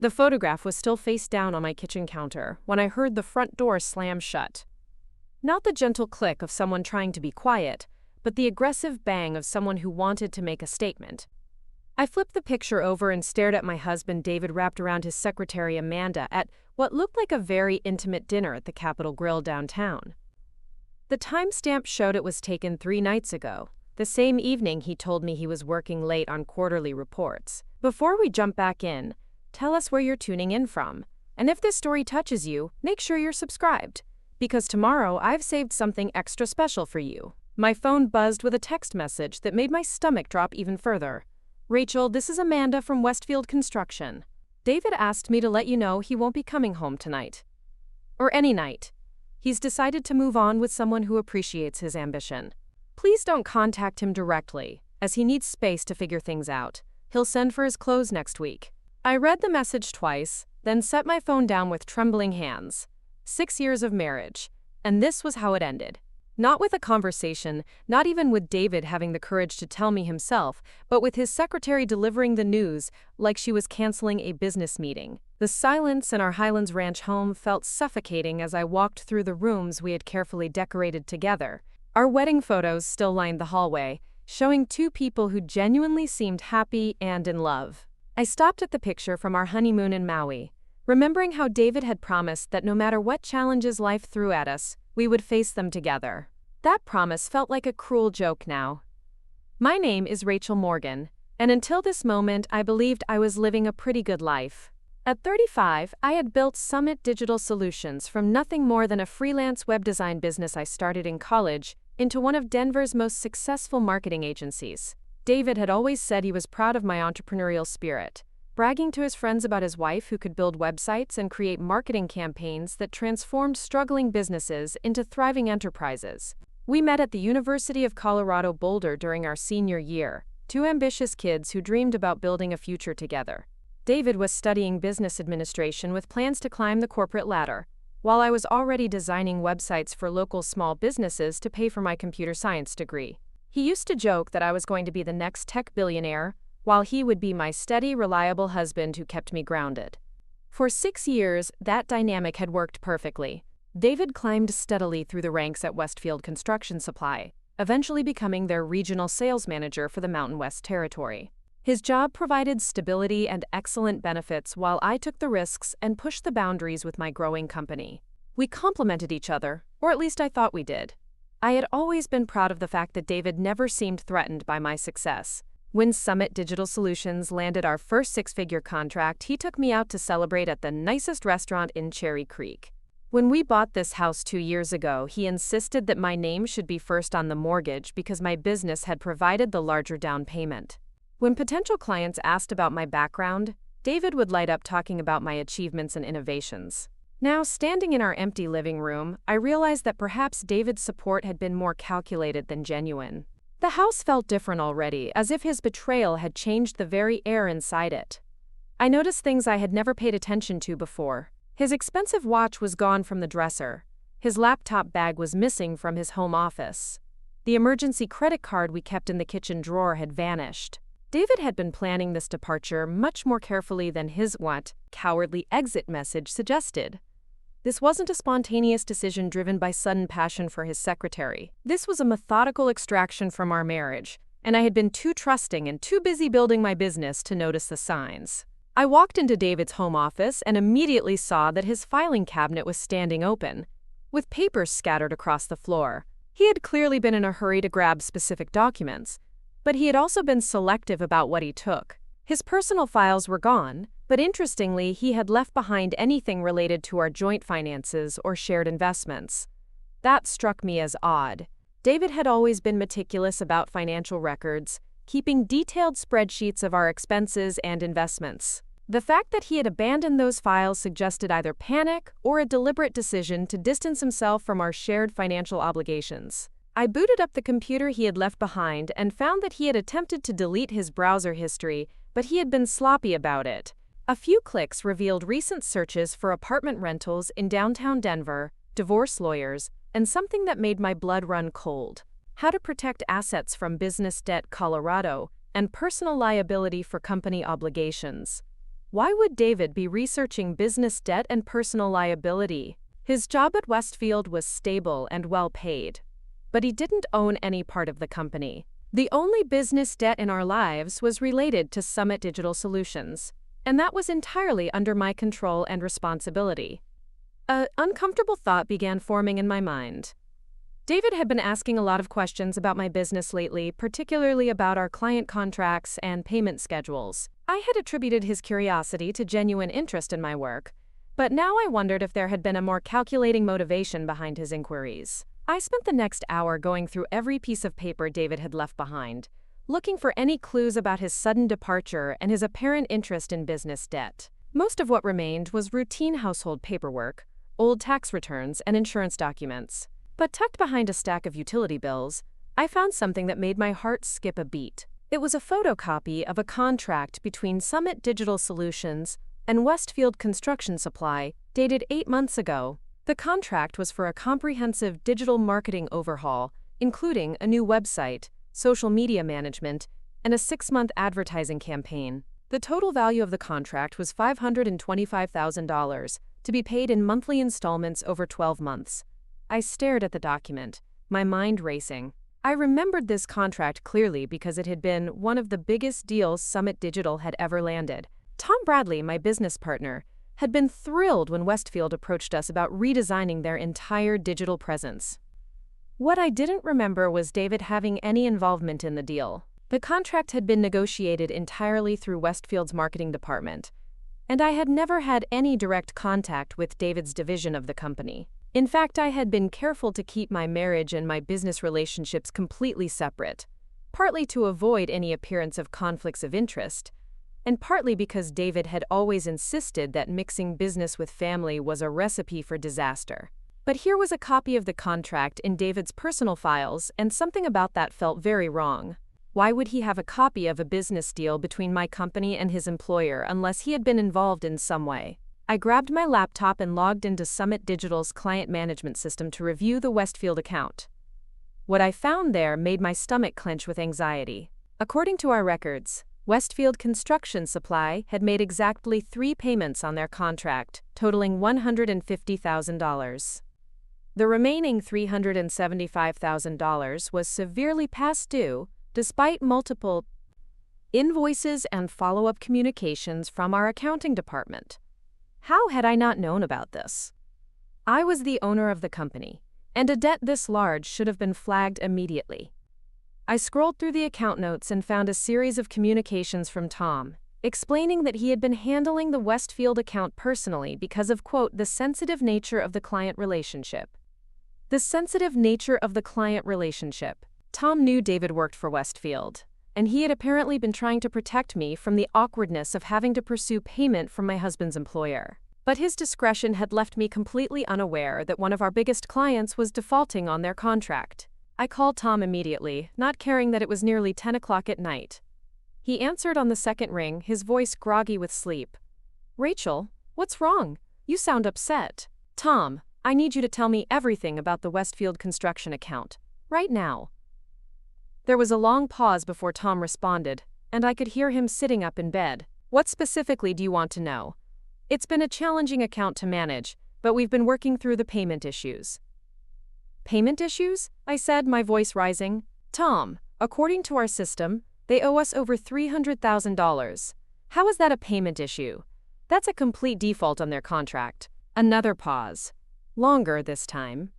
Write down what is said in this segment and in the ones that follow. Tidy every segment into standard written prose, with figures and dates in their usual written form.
The photograph was still face down on my kitchen counter when I heard the front door slam shut. Not the gentle click of someone trying to be quiet, but the aggressive bang of someone who wanted to make a statement. I flipped the picture over and stared at my husband David wrapped around his secretary Amanda at what looked like a very intimate dinner at the Capitol Grill downtown. The timestamp showed it was taken 3 nights ago, the same evening he told me he was working late on quarterly reports. Before we jump back in, tell us where you're tuning in from, and if this story touches you, make sure you're subscribed, because tomorrow I've saved something extra special for you. My phone buzzed with a text message that made my stomach drop even further. Rachel, this is Amanda from Westfield Construction. David asked me to let you know he won't be coming home tonight. Or any night. He's decided to move on with someone who appreciates his ambition. Please don't contact him directly, as he needs space to figure things out. He'll send for his clothes next week. I read the message twice, then set my phone down with trembling hands. 6 years of marriage. And this was how it ended. Not with a conversation, not even with David having the courage to tell me himself, but with his secretary delivering the news like she was canceling a business meeting. The silence in our Highlands Ranch home felt suffocating as I walked through the rooms we had carefully decorated together. Our wedding photos still lined the hallway, showing 2 people who genuinely seemed happy and in love. I stopped at the picture from our honeymoon in Maui, remembering how David had promised that no matter what challenges life threw at us, we would face them together. That promise felt like a cruel joke now. My name is Rachel Morgan, and until this moment I believed I was living a pretty good life. At 35, I had built Summit Digital Solutions from nothing more than a freelance web design business I started in college into one of Denver's most successful marketing agencies. David had always said he was proud of my entrepreneurial spirit, bragging to his friends about his wife who could build websites and create marketing campaigns that transformed struggling businesses into thriving enterprises. We met at the University of Colorado Boulder during our senior year, 2 ambitious kids who dreamed about building a future together. David was studying business administration with plans to climb the corporate ladder, while I was already designing websites for local small businesses to pay for my computer science degree. He used to joke that I was going to be the next tech billionaire, while he would be my steady, reliable husband who kept me grounded. For 6 years, that dynamic had worked perfectly. David climbed steadily through the ranks at Westfield Construction Supply, eventually becoming their regional sales manager for the Mountain West Territory. His job provided stability and excellent benefits while I took the risks and pushed the boundaries with my growing company. We complemented each other, or at least I thought we did. I had always been proud of the fact that David never seemed threatened by my success. When Summit Digital Solutions landed our first 6-figure contract, he took me out to celebrate at the nicest restaurant in Cherry Creek. When we bought this house 2 years ago, he insisted that my name should be first on the mortgage because my business had provided the larger down payment. When potential clients asked about my background, David would light up talking about my achievements and innovations. Now, standing in our empty living room, I realized that perhaps David's support had been more calculated than genuine. The house felt different already, as if his betrayal had changed the very air inside it. I noticed things I had never paid attention to before. His expensive watch was gone from the dresser. His laptop bag was missing from his home office. The emergency credit card we kept in the kitchen drawer had vanished. David had been planning this departure much more carefully than his cowardly exit message suggested. This wasn't a spontaneous decision driven by sudden passion for his secretary. This was a methodical extraction from our marriage, and I had been too trusting and too busy building my business to notice the signs. I walked into David's home office and immediately saw that his filing cabinet was standing open, with papers scattered across the floor. He had clearly been in a hurry to grab specific documents, but he had also been selective about what he took. His personal files were gone, but interestingly, he had left behind anything related to our joint finances or shared investments. That struck me as odd. David had always been meticulous about financial records, keeping detailed spreadsheets of our expenses and investments. The fact that he had abandoned those files suggested either panic or a deliberate decision to distance himself from our shared financial obligations. I booted up the computer he had left behind and found that he had attempted to delete his browser history, but he had been sloppy about it. A few clicks revealed recent searches for apartment rentals in downtown Denver, divorce lawyers, and something that made my blood run cold: how to protect assets from business debt Colorado, and personal liability for company obligations. Why would David be researching business debt and personal liability? His job at Westfield was stable and well paid, but he didn't own any part of the company. The only business debt in our lives was related to Summit Digital Solutions, and that was entirely under my control and responsibility. An uncomfortable thought began forming in my mind. David had been asking a lot of questions about my business lately, particularly about our client contracts and payment schedules. I had attributed his curiosity to genuine interest in my work, but now I wondered if there had been a more calculating motivation behind his inquiries. I spent the next hour going through every piece of paper David had left behind, looking for any clues about his sudden departure and his apparent interest in business debt. Most of what remained was routine household paperwork, old tax returns, and insurance documents. But tucked behind a stack of utility bills, I found something that made my heart skip a beat. It was a photocopy of a contract between Summit Digital Solutions and Westfield Construction Supply, dated 8 months ago. The contract was for a comprehensive digital marketing overhaul, including a new website, social media management, and a 6-month advertising campaign. The total value of the contract was $525,000, to be paid in monthly installments over 12 months. I stared at the document, my mind racing. I remembered this contract clearly because it had been one of the biggest deals Summit Digital had ever landed. Tom Bradley, my business partner, had been thrilled when Westfield approached us about redesigning their entire digital presence. What I didn't remember was David having any involvement in the deal. The contract had been negotiated entirely through Westfield's marketing department, and I had never had any direct contact with David's division of the company. In fact, I had been careful to keep my marriage and my business relationships completely separate, partly to avoid any appearance of conflicts of interest, and partly because David had always insisted that mixing business with family was a recipe for disaster. But here was a copy of the contract in David's personal files, and something about that felt very wrong. Why would he have a copy of a business deal between my company and his employer unless he had been involved in some way? I grabbed my laptop and logged into Summit Digital's client management system to review the Westfield account. What I found there made my stomach clench with anxiety. According to our records, Westfield Construction Supply had made exactly 3 payments on their contract, totaling $150,000. The remaining $375,000 was severely past due, despite multiple invoices and follow-up communications from our accounting department. How had I not known about this? I was the owner of the company, and a debt this large should have been flagged immediately. I scrolled through the account notes and found a series of communications from Tom, explaining that he had been handling the Westfield account personally because of, quote, the sensitive nature of the client relationship. The sensitive nature of the client relationship. Tom knew David worked for Westfield, and he had apparently been trying to protect me from the awkwardness of having to pursue payment from my husband's employer. But his discretion had left me completely unaware that one of our biggest clients was defaulting on their contract. I called Tom immediately, not caring that it was nearly 10 o'clock at night. He answered on the second ring, his voice groggy with sleep. "Rachel, what's wrong? You sound upset." "Tom, I need you to tell me everything about the Westfield Construction account, right now." There was a long pause before Tom responded, and I could hear him sitting up in bed. "What specifically do you want to know? It's been a challenging account to manage, but we've been working through the payment issues." "Payment issues?" I said, my voice rising. "Tom, according to our system, they owe us over $300,000. How is that a payment issue? That's a complete default on their contract." Another pause. Longer this time.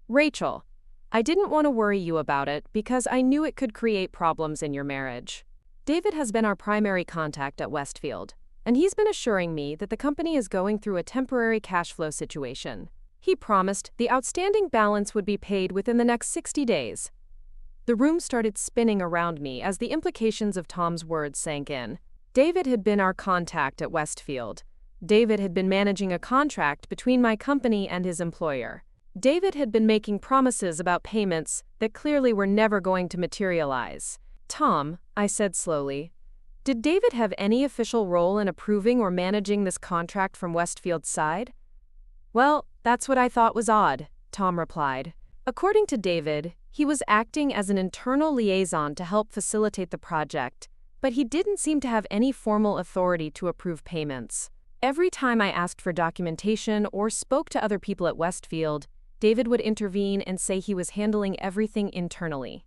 "Rachel, I didn't want to worry you about it because I knew it could create problems in your marriage. David has been our primary contact at Westfield, and he's been assuring me that the company is going through a temporary cash flow situation. He promised the outstanding balance would be paid within the next 60 days. The room started spinning around me as the implications of Tom's words sank in. David had been our contact at Westfield. David had been managing a contract between my company and his employer. David had been making promises about payments that clearly were never going to materialize. "Tom," I said slowly, "did David have any official role in approving or managing this contract from Westfield's side?" "Well, that's what I thought was odd," Tom replied. "According to David, he was acting as an internal liaison to help facilitate the project, but he didn't seem to have any formal authority to approve payments. Every time I asked for documentation or spoke to other people at Westfield, David would intervene and say he was handling everything internally.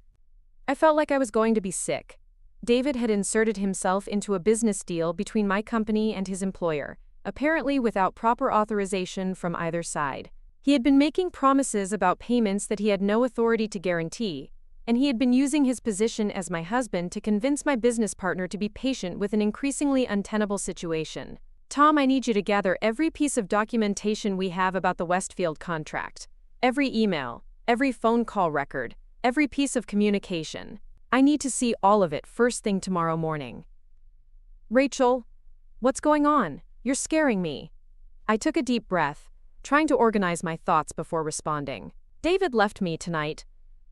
I felt like I was going to be sick. David had inserted himself into a business deal between my company and his employer, apparently without proper authorization from either side. He had been making promises about payments that he had no authority to guarantee, and he had been using his position as my husband to convince my business partner to be patient with an increasingly untenable situation. Tom, I need you to gather every piece of documentation we have about the Westfield contract. Every email, every phone call record, every piece of communication. I need to see all of it first thing tomorrow morning. Rachel, what's going on? You're scaring me. I took a deep breath, trying to organize my thoughts before responding. David left me tonight.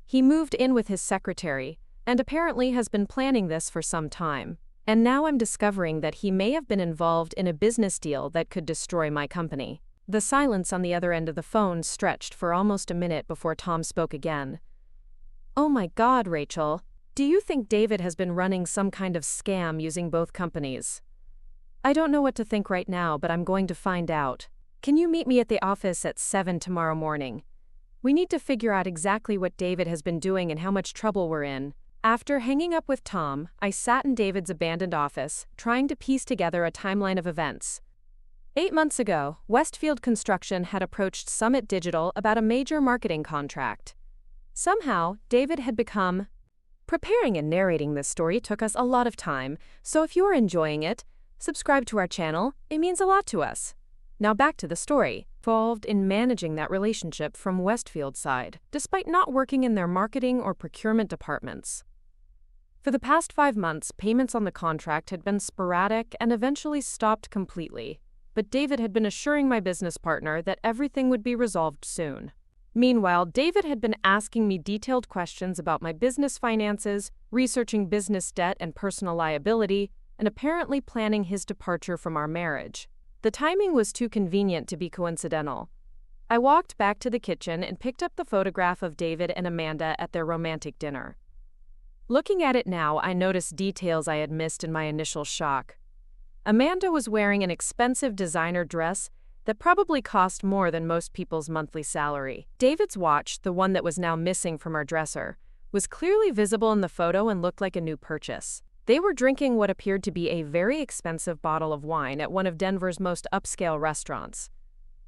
He moved in with his secretary, and apparently has been planning this for some time. And now I'm discovering that he may have been involved in a business deal that could destroy my company. The silence on the other end of the phone stretched for almost a minute before Tom spoke again. Oh my God, Rachel. Do you think David has been running some kind of scam using both companies? I don't know what to think right now, but I'm going to find out. Can you meet me at the office at 7 tomorrow morning? We need to figure out exactly what David has been doing and how much trouble we're in. After hanging up with Tom, I sat in David's abandoned office, trying to piece together a timeline of events. 8 months ago, Westfield Construction had approached Summit Digital about a major marketing contract. Somehow, David had become... Preparing and narrating this story took us a lot of time, so if you are enjoying it, subscribe to our channel. It means a lot to us. Now back to the story. Involved in managing that relationship from Westfield's side, despite not working in their marketing or procurement departments. For the past 5 months, payments on the contract had been sporadic and eventually stopped completely, but David had been assuring my business partner that everything would be resolved soon. Meanwhile, David had been asking me detailed questions about my business finances, researching business debt and personal liability, and apparently planning his departure from our marriage. The timing was too convenient to be coincidental. I walked back to the kitchen and picked up the photograph of David and Amanda at their romantic dinner. Looking at it now, I noticed details I had missed in my initial shock. Amanda was wearing an expensive designer dress that probably cost more than most people's monthly salary. David's watch, the one that was now missing from our dresser, was clearly visible in the photo and looked like a new purchase. They were drinking what appeared to be a very expensive bottle of wine at one of Denver's most upscale restaurants.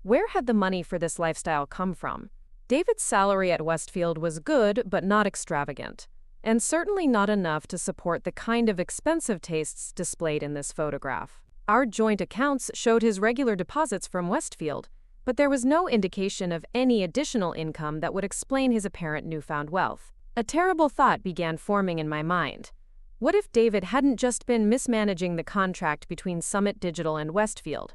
Where had the money for this lifestyle come from? David's salary at Westfield was good but not extravagant, and certainly not enough to support the kind of expensive tastes displayed in this photograph. Our joint accounts showed his regular deposits from Westfield, but there was no indication of any additional income that would explain his apparent newfound wealth. A terrible thought began forming in my mind. What if David hadn't just been mismanaging the contract between Summit Digital and Westfield?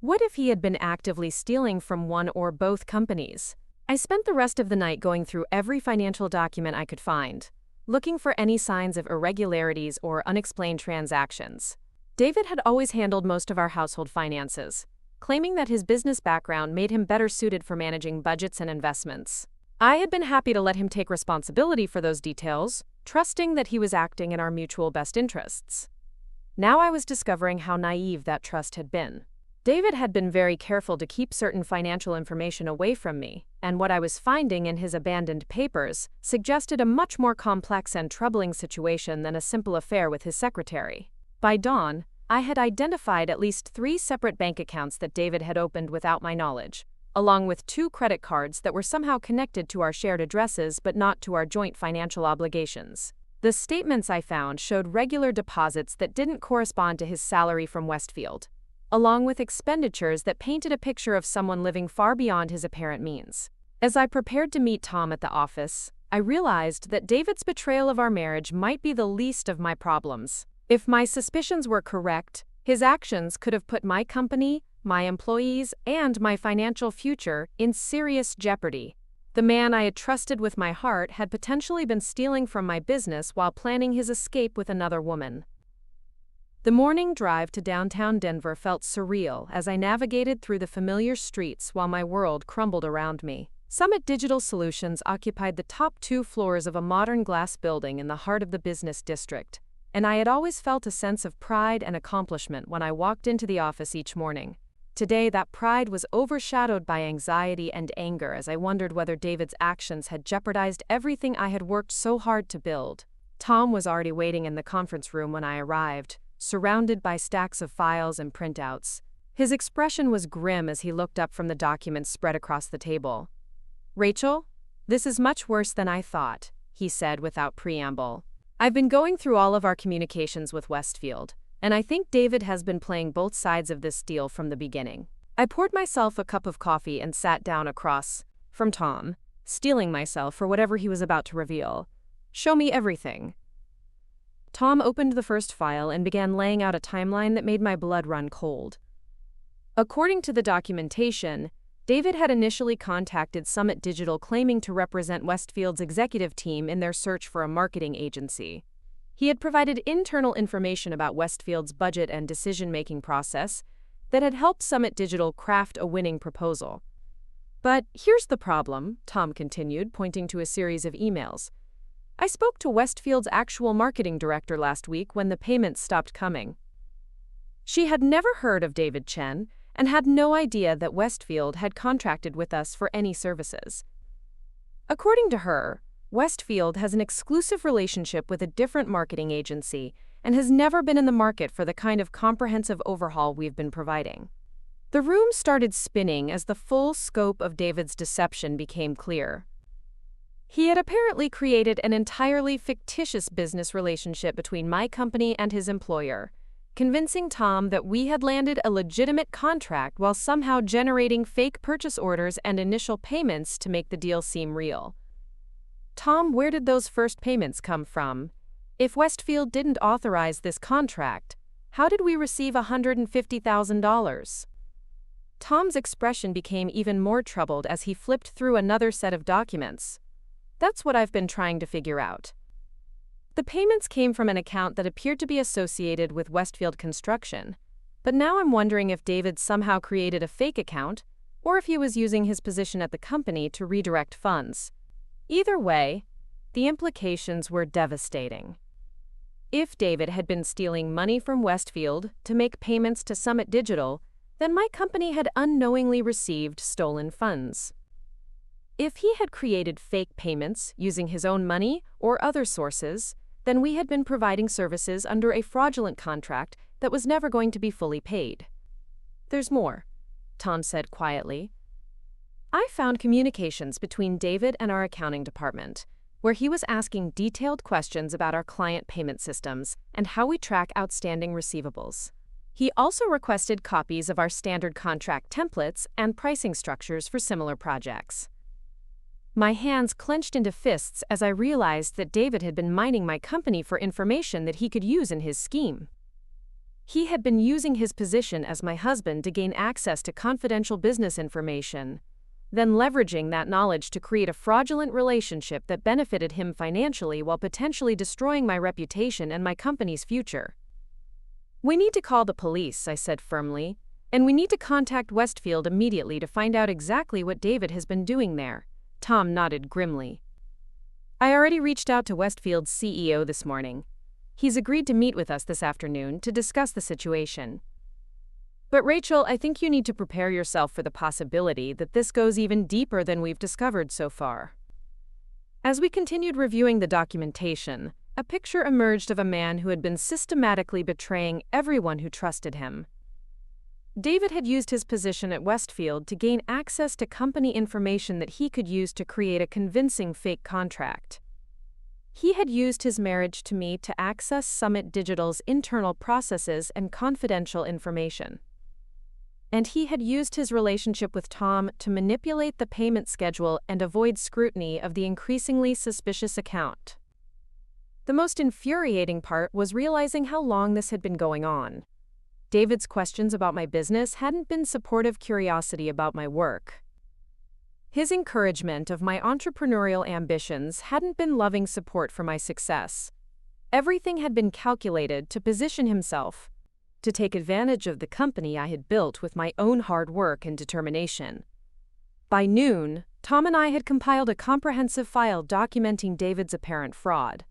What if he had been actively stealing from one or both companies? I spent the rest of the night going through every financial document I could find, looking for any signs of irregularities or unexplained transactions. David had always handled most of our household finances, claiming that his business background made him better suited for managing budgets and investments. I had been happy to let him take responsibility for those details, trusting that he was acting in our mutual best interests. Now I was discovering how naive that trust had been. David had been very careful to keep certain financial information away from me, and what I was finding in his abandoned papers suggested a much more complex and troubling situation than a simple affair with his secretary. By dawn, I had identified at least 3 separate bank accounts that David had opened without my knowledge, along with 2 credit cards that were somehow connected to our shared addresses but not to our joint financial obligations. The statements I found showed regular deposits that didn't correspond to his salary from Westfield, along with expenditures that painted a picture of someone living far beyond his apparent means. As I prepared to meet Tom at the office, I realized that David's betrayal of our marriage might be the least of my problems. If my suspicions were correct, his actions could have put my company, my employees, and my financial future in serious jeopardy. The man I had trusted with my heart had potentially been stealing from my business while planning his escape with another woman. The morning drive to downtown Denver felt surreal as I navigated through the familiar streets while my world crumbled around me. Summit Digital Solutions occupied the top 2 floors of a modern glass building in the heart of the business district, and I had always felt a sense of pride and accomplishment when I walked into the office each morning. Today, that pride was overshadowed by anxiety and anger as I wondered whether David's actions had jeopardized everything I had worked so hard to build. Tom was already waiting in the conference room when I arrived, surrounded by stacks of files and printouts. His expression was grim as he looked up from the documents spread across the table. "Rachel, this is much worse than I thought," he said without preamble. "I've been going through all of our communications with Westfield, and I think David has been playing both sides of this deal from the beginning." I poured myself a cup of coffee and sat down across from Tom, steeling myself for whatever he was about to reveal. "Show me everything." Tom opened the first file and began laying out a timeline that made my blood run cold. According to the documentation, David had initially contacted Summit Digital claiming to represent Westfield's executive team in their search for a marketing agency. He had provided internal information about Westfield's budget and decision-making process that had helped Summit Digital craft a winning proposal. "But here's the problem," Tom continued, pointing to a series of emails. "I spoke to Westfield's actual marketing director last week when the payments stopped coming. She had never heard of David Chen and had no idea that Westfield had contracted with us for any services. According to her, Westfield has an exclusive relationship with a different marketing agency and has never been in the market for the kind of comprehensive overhaul we've been providing." The room started spinning as the full scope of David's deception became clear. He had apparently created an entirely fictitious business relationship between my company and his employer, convincing Tom that we had landed a legitimate contract while somehow generating fake purchase orders and initial payments to make the deal seem real. "Tom, where did those first payments come from? If Westfield didn't authorize this contract, how did we receive $150,000? Tom's expression became even more troubled as he flipped through another set of documents. "That's what I've been trying to figure out. The payments came from an account that appeared to be associated with Westfield Construction, but now I'm wondering if David somehow created a fake account or if he was using his position at the company to redirect funds. Either way, the implications were devastating. If David had been stealing money from Westfield to make payments to Summit Digital, then my company had unknowingly received stolen funds. If he had created fake payments using his own money or other sources, then we had been providing services under a fraudulent contract that was never going to be fully paid." "There's more," Tom said quietly. "I found communications between David and our accounting department, where he was asking detailed questions about our client payment systems and how we track outstanding receivables. He also requested copies of our standard contract templates and pricing structures for similar projects." My hands clenched into fists as I realized that David had been mining my company for information that he could use in his scheme. He had been using his position as my husband to gain access to confidential business information, then leveraging that knowledge to create a fraudulent relationship that benefited him financially while potentially destroying my reputation and my company's future. "We need to call the police," I said firmly, "and we need to contact Westfield immediately to find out exactly what David has been doing there." Tom nodded grimly. "I already reached out to Westfield's CEO this morning. He's agreed to meet with us this afternoon to discuss the situation. But Rachel, I think you need to prepare yourself for the possibility that this goes even deeper than we've discovered so far." As we continued reviewing the documentation, a picture emerged of a man who had been systematically betraying everyone who trusted him. David had used his position at Westfield to gain access to company information that he could use to create a convincing fake contract. He had used his marriage to me to access Summit Digital's internal processes and confidential information. And he had used his relationship with Tom to manipulate the payment schedule and avoid scrutiny of the increasingly suspicious account. The most infuriating part was realizing how long this had been going on. David's questions about my business hadn't been supportive curiosity about my work. His encouragement of my entrepreneurial ambitions hadn't been loving support for my success. Everything had been calculated to position himself to take advantage of the company I had built with my own hard work and determination. By noon, Tom and I had compiled a comprehensive file documenting David's apparent fraud.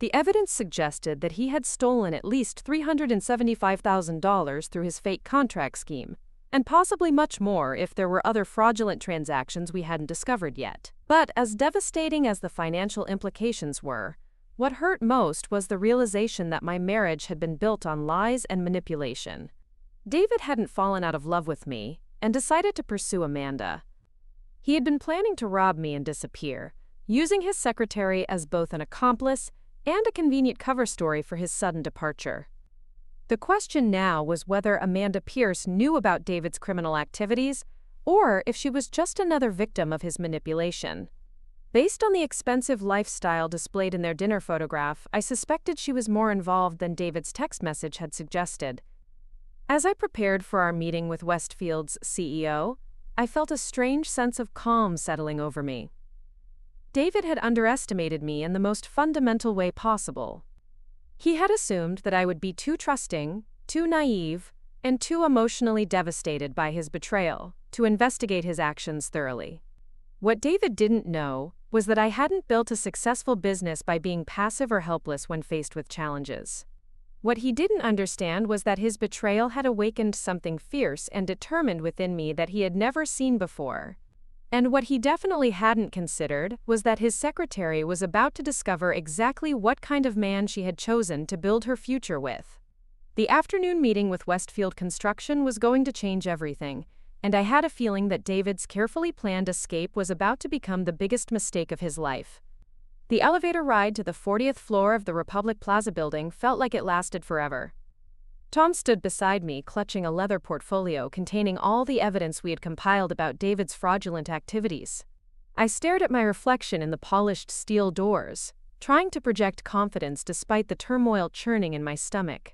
The evidence suggested that he had stolen at least $375,000 through his fake contract scheme, and possibly much more if there were other fraudulent transactions we hadn't discovered yet. But as devastating as the financial implications were, what hurt most was the realization that my marriage had been built on lies and manipulation. David hadn't fallen out of love with me and decided to pursue Amanda. He had been planning to rob me and disappear, using his secretary as both an accomplice and a convenient cover story for his sudden departure. The question now was whether Amanda Pierce knew about David's criminal activities or if she was just another victim of his manipulation. Based on the expensive lifestyle displayed in their dinner photograph, I suspected she was more involved than David's text message had suggested. As I prepared for our meeting with Westfield's CEO, I felt a strange sense of calm settling over me. David had underestimated me in the most fundamental way possible. He had assumed that I would be too trusting, too naive, and too emotionally devastated by his betrayal to investigate his actions thoroughly. What David didn't know was that I hadn't built a successful business by being passive or helpless when faced with challenges. What he didn't understand was that his betrayal had awakened something fierce and determined within me that he had never seen before. And what he definitely hadn't considered was that his secretary was about to discover exactly what kind of man she had chosen to build her future with. The afternoon meeting with Westfield Construction was going to change everything, and I had a feeling that David's carefully planned escape was about to become the biggest mistake of his life. The elevator ride to the 40th floor of the Republic Plaza building felt like it lasted forever. Tom stood beside me, clutching a leather portfolio containing all the evidence we had compiled about David's fraudulent activities. I stared at my reflection in the polished steel doors, trying to project confidence despite the turmoil churning in my stomach.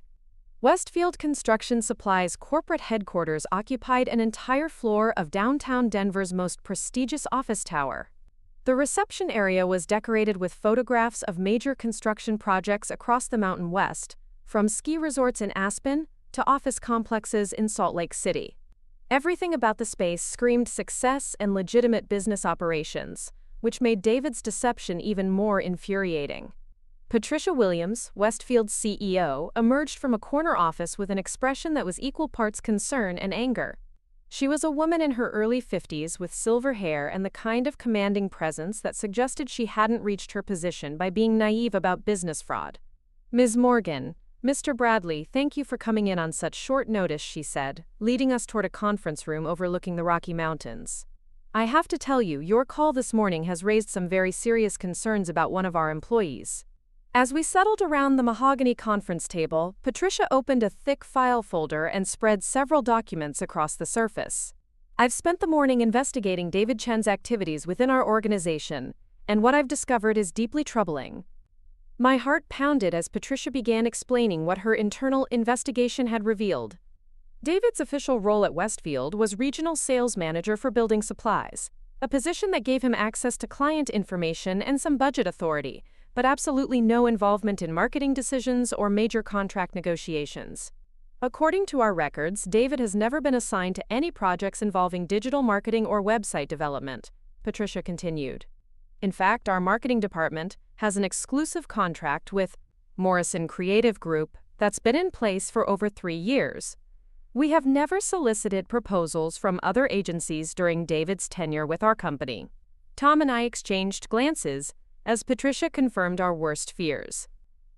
Westfield Construction Supply's corporate headquarters occupied an entire floor of downtown Denver's most prestigious office tower. The reception area was decorated with photographs of major construction projects across the Mountain West, from ski resorts in Aspen to office complexes in Salt Lake City. Everything about the space screamed success and legitimate business operations, which made David's deception even more infuriating. Patricia Williams, Westfield's CEO, emerged from a corner office with an expression that was equal parts concern and anger. She was a woman in her early 50s with silver hair and the kind of commanding presence that suggested she hadn't reached her position by being naive about business fraud. "Ms. Morgan, Mr. Bradley, thank you for coming in on such short notice," she said, leading us toward a conference room overlooking the Rocky Mountains. "I have to tell you, your call this morning has raised some very serious concerns about one of our employees." As we settled around the mahogany conference table, Patricia opened a thick file folder and spread several documents across the surface. "I've spent the morning investigating David Chen's activities within our organization, and what I've discovered is deeply troubling." My heart pounded as Patricia began explaining what her internal investigation had revealed. David's official role at Westfield was regional sales manager for building supplies, a position that gave him access to client information and some budget authority, but absolutely no involvement in marketing decisions or major contract negotiations. According to our records, David has never been assigned to any projects involving digital marketing or website development, Patricia continued. In fact, our marketing department has an exclusive contract with Morrison Creative Group that's been in place for over 3 years. We have never solicited proposals from other agencies during David's tenure with our company. Tom and I exchanged glances as Patricia confirmed our worst fears.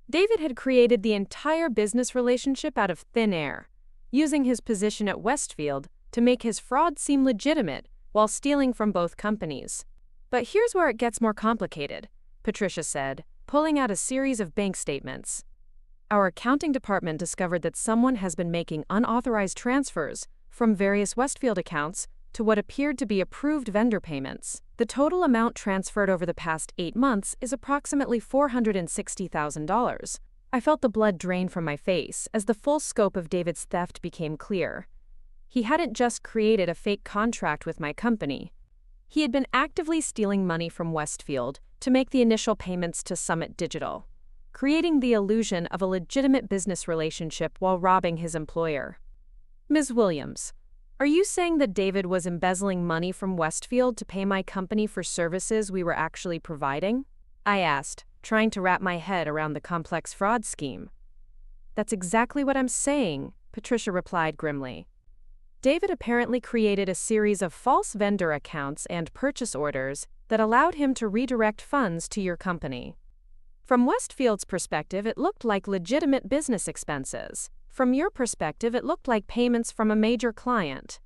David had created the entire business relationship out of thin air, using his position at Westfield to make his fraud seem legitimate while stealing from both companies. "But here's where it gets more complicated," Patricia said, pulling out a series of bank statements. "Our accounting department discovered that someone has been making unauthorized transfers from various Westfield accounts to what appeared to be approved vendor payments. The total amount transferred over the past 8 months is approximately $460,000. I felt the blood drain from my face as the full scope of David's theft became clear. He hadn't just created a fake contract with my company. He had been actively stealing money from Westfield to make the initial payments to Summit Digital, creating the illusion of a legitimate business relationship while robbing his employer. "Ms. Williams, are you saying that David was embezzling money from Westfield to pay my company for services we were actually providing?" I asked, trying to wrap my head around the complex fraud scheme. That's exactly what I'm saying, Patricia replied grimly. David apparently created a series of false vendor accounts and purchase orders that allowed him to redirect funds to your company. From Westfield's perspective, it looked like legitimate business expenses. From your perspective, it looked like payments from a major client.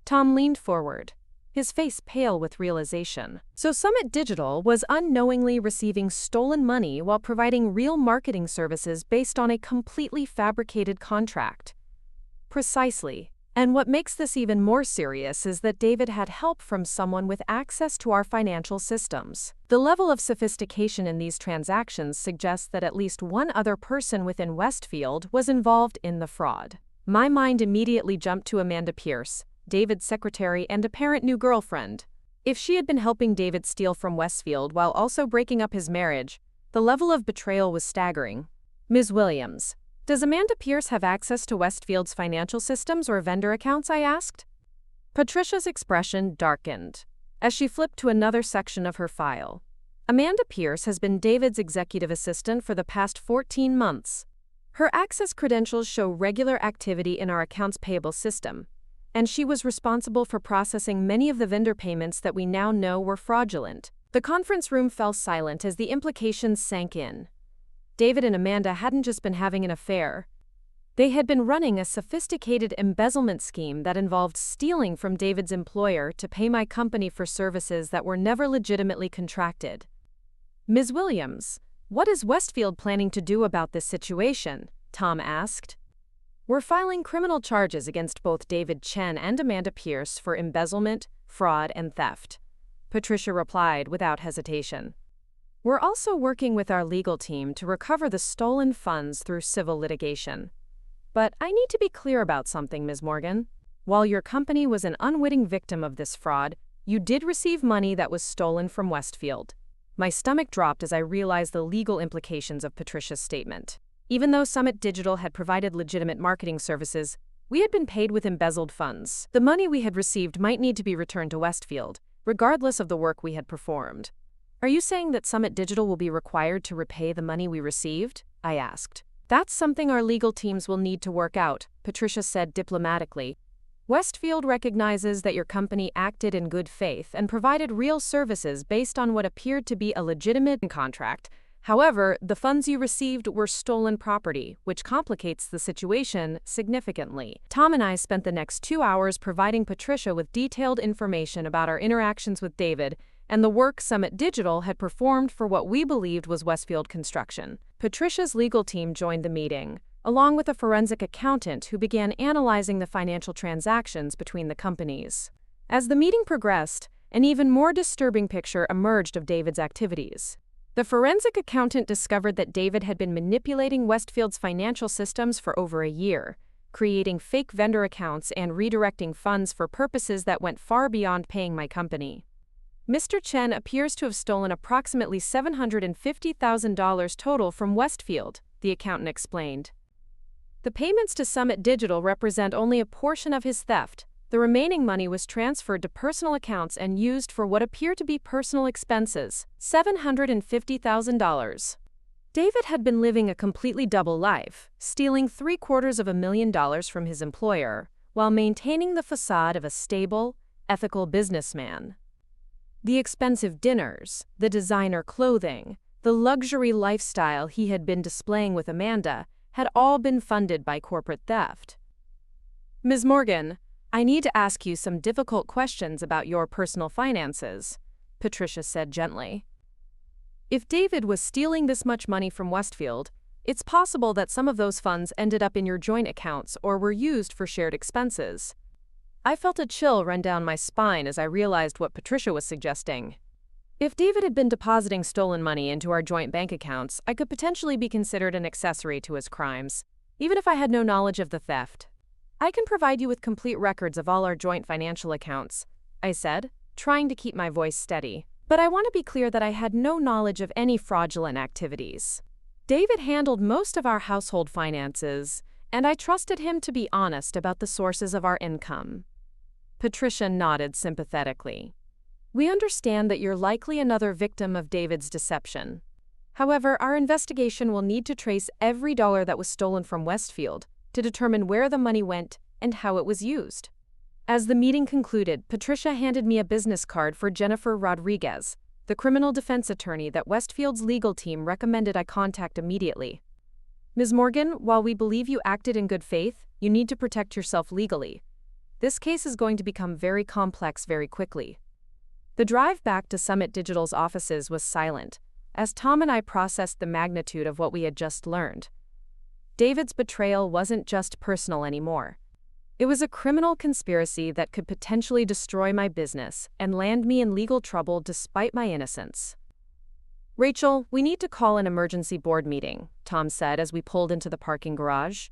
Tom leaned forward, his face pale with realization. So Summit Digital was unknowingly receiving stolen money while providing real marketing services based on a completely fabricated contract. Precisely. And what makes this even more serious is that David had help from someone with access to our financial systems. The level of sophistication in these transactions suggests that at least one other person within Westfield was involved in the fraud. My mind immediately jumped to Amanda Pierce, David's secretary and apparent new girlfriend. If she had been helping David steal from Westfield while also breaking up his marriage, the level of betrayal was staggering. Ms. Williams, does Amanda Pierce have access to Westfield's financial systems or vendor accounts? I asked. Patricia's expression darkened as she flipped to another section of her file. Amanda Pierce has been David's executive assistant for the past 14 months. Her access credentials show regular activity in our accounts payable system, and she was responsible for processing many of the vendor payments that we now know were fraudulent. The conference room fell silent as the implications sank in. David and Amanda hadn't just been having an affair. They had been running a sophisticated embezzlement scheme that involved stealing from David's employer to pay my company for services that were never legitimately contracted. Ms. Williams, what is Westfield planning to do about this situation? Tom asked. We're filing criminal charges against both David Chen and Amanda Pierce for embezzlement, fraud, and theft, Patricia replied without hesitation. We're also working with our legal team to recover the stolen funds through civil litigation. But I need to be clear about something, Ms. Morgan. While your company was an unwitting victim of this fraud, you did receive money that was stolen from Westfield. My stomach dropped as I realized the legal implications of Patricia's statement. Even though Summit Digital had provided legitimate marketing services, we had been paid with embezzled funds. The money we had received might need to be returned to Westfield, regardless of the work we had performed. Are you saying that Summit Digital will be required to repay the money we received? I asked. That's something our legal teams will need to work out, Patricia said diplomatically. Westfield recognizes that your company acted in good faith and provided real services based on what appeared to be a legitimate contract. However, the funds you received were stolen property, which complicates the situation significantly. Tom and I spent the next 2 hours providing Patricia with detailed information about our interactions with David and the work Summit Digital had performed for what we believed was Westfield Construction. Patricia's legal team joined the meeting, along with a forensic accountant who began analyzing the financial transactions between the companies. As the meeting progressed, an even more disturbing picture emerged of David's activities. The forensic accountant discovered that David had been manipulating Westfield's financial systems for over a year, creating fake vendor accounts and redirecting funds for purposes that went far beyond paying my company. Mr. Chen appears to have stolen approximately $750,000 total from Westfield, the accountant explained. The payments to Summit Digital represent only a portion of his theft. The remaining money was transferred to personal accounts and used for what appear to be personal expenses, $750,000. David had been living a completely double life, stealing $750,000 from his employer, while maintaining the facade of a stable, ethical businessman. The expensive dinners, the designer clothing, the luxury lifestyle he had been displaying with Amanda had all been funded by corporate theft. Ms. Morgan, I need to ask you some difficult questions about your personal finances, Patricia said gently. If David was stealing this much money from Westfield, it's possible that some of those funds ended up in your joint accounts or were used for shared expenses. I felt a chill run down my spine as I realized what Patricia was suggesting. If David had been depositing stolen money into our joint bank accounts, I could potentially be considered an accessory to his crimes, even if I had no knowledge of the theft. I can provide you with complete records of all our joint financial accounts, I said, trying to keep my voice steady. But I want to be clear that I had no knowledge of any fraudulent activities. David handled most of our household finances, and I trusted him to be honest about the sources of our income. Patricia nodded sympathetically. We understand that you're likely another victim of David's deception. However, our investigation will need to trace every dollar that was stolen from Westfield to determine where the money went and how it was used. As the meeting concluded, Patricia handed me a business card for Jennifer Rodriguez, the criminal defense attorney that Westfield's legal team recommended I contact immediately. Ms. Morgan, while we believe you acted in good faith, you need to protect yourself legally. This case is going to become very complex very quickly. The drive back to Summit Digital's offices was silent, as Tom and I processed the magnitude of what we had just learned. David's betrayal wasn't just personal anymore. It was a criminal conspiracy that could potentially destroy my business and land me in legal trouble despite my innocence. "Rachel, we need to call an emergency board meeting," Tom said as we pulled into the parking garage.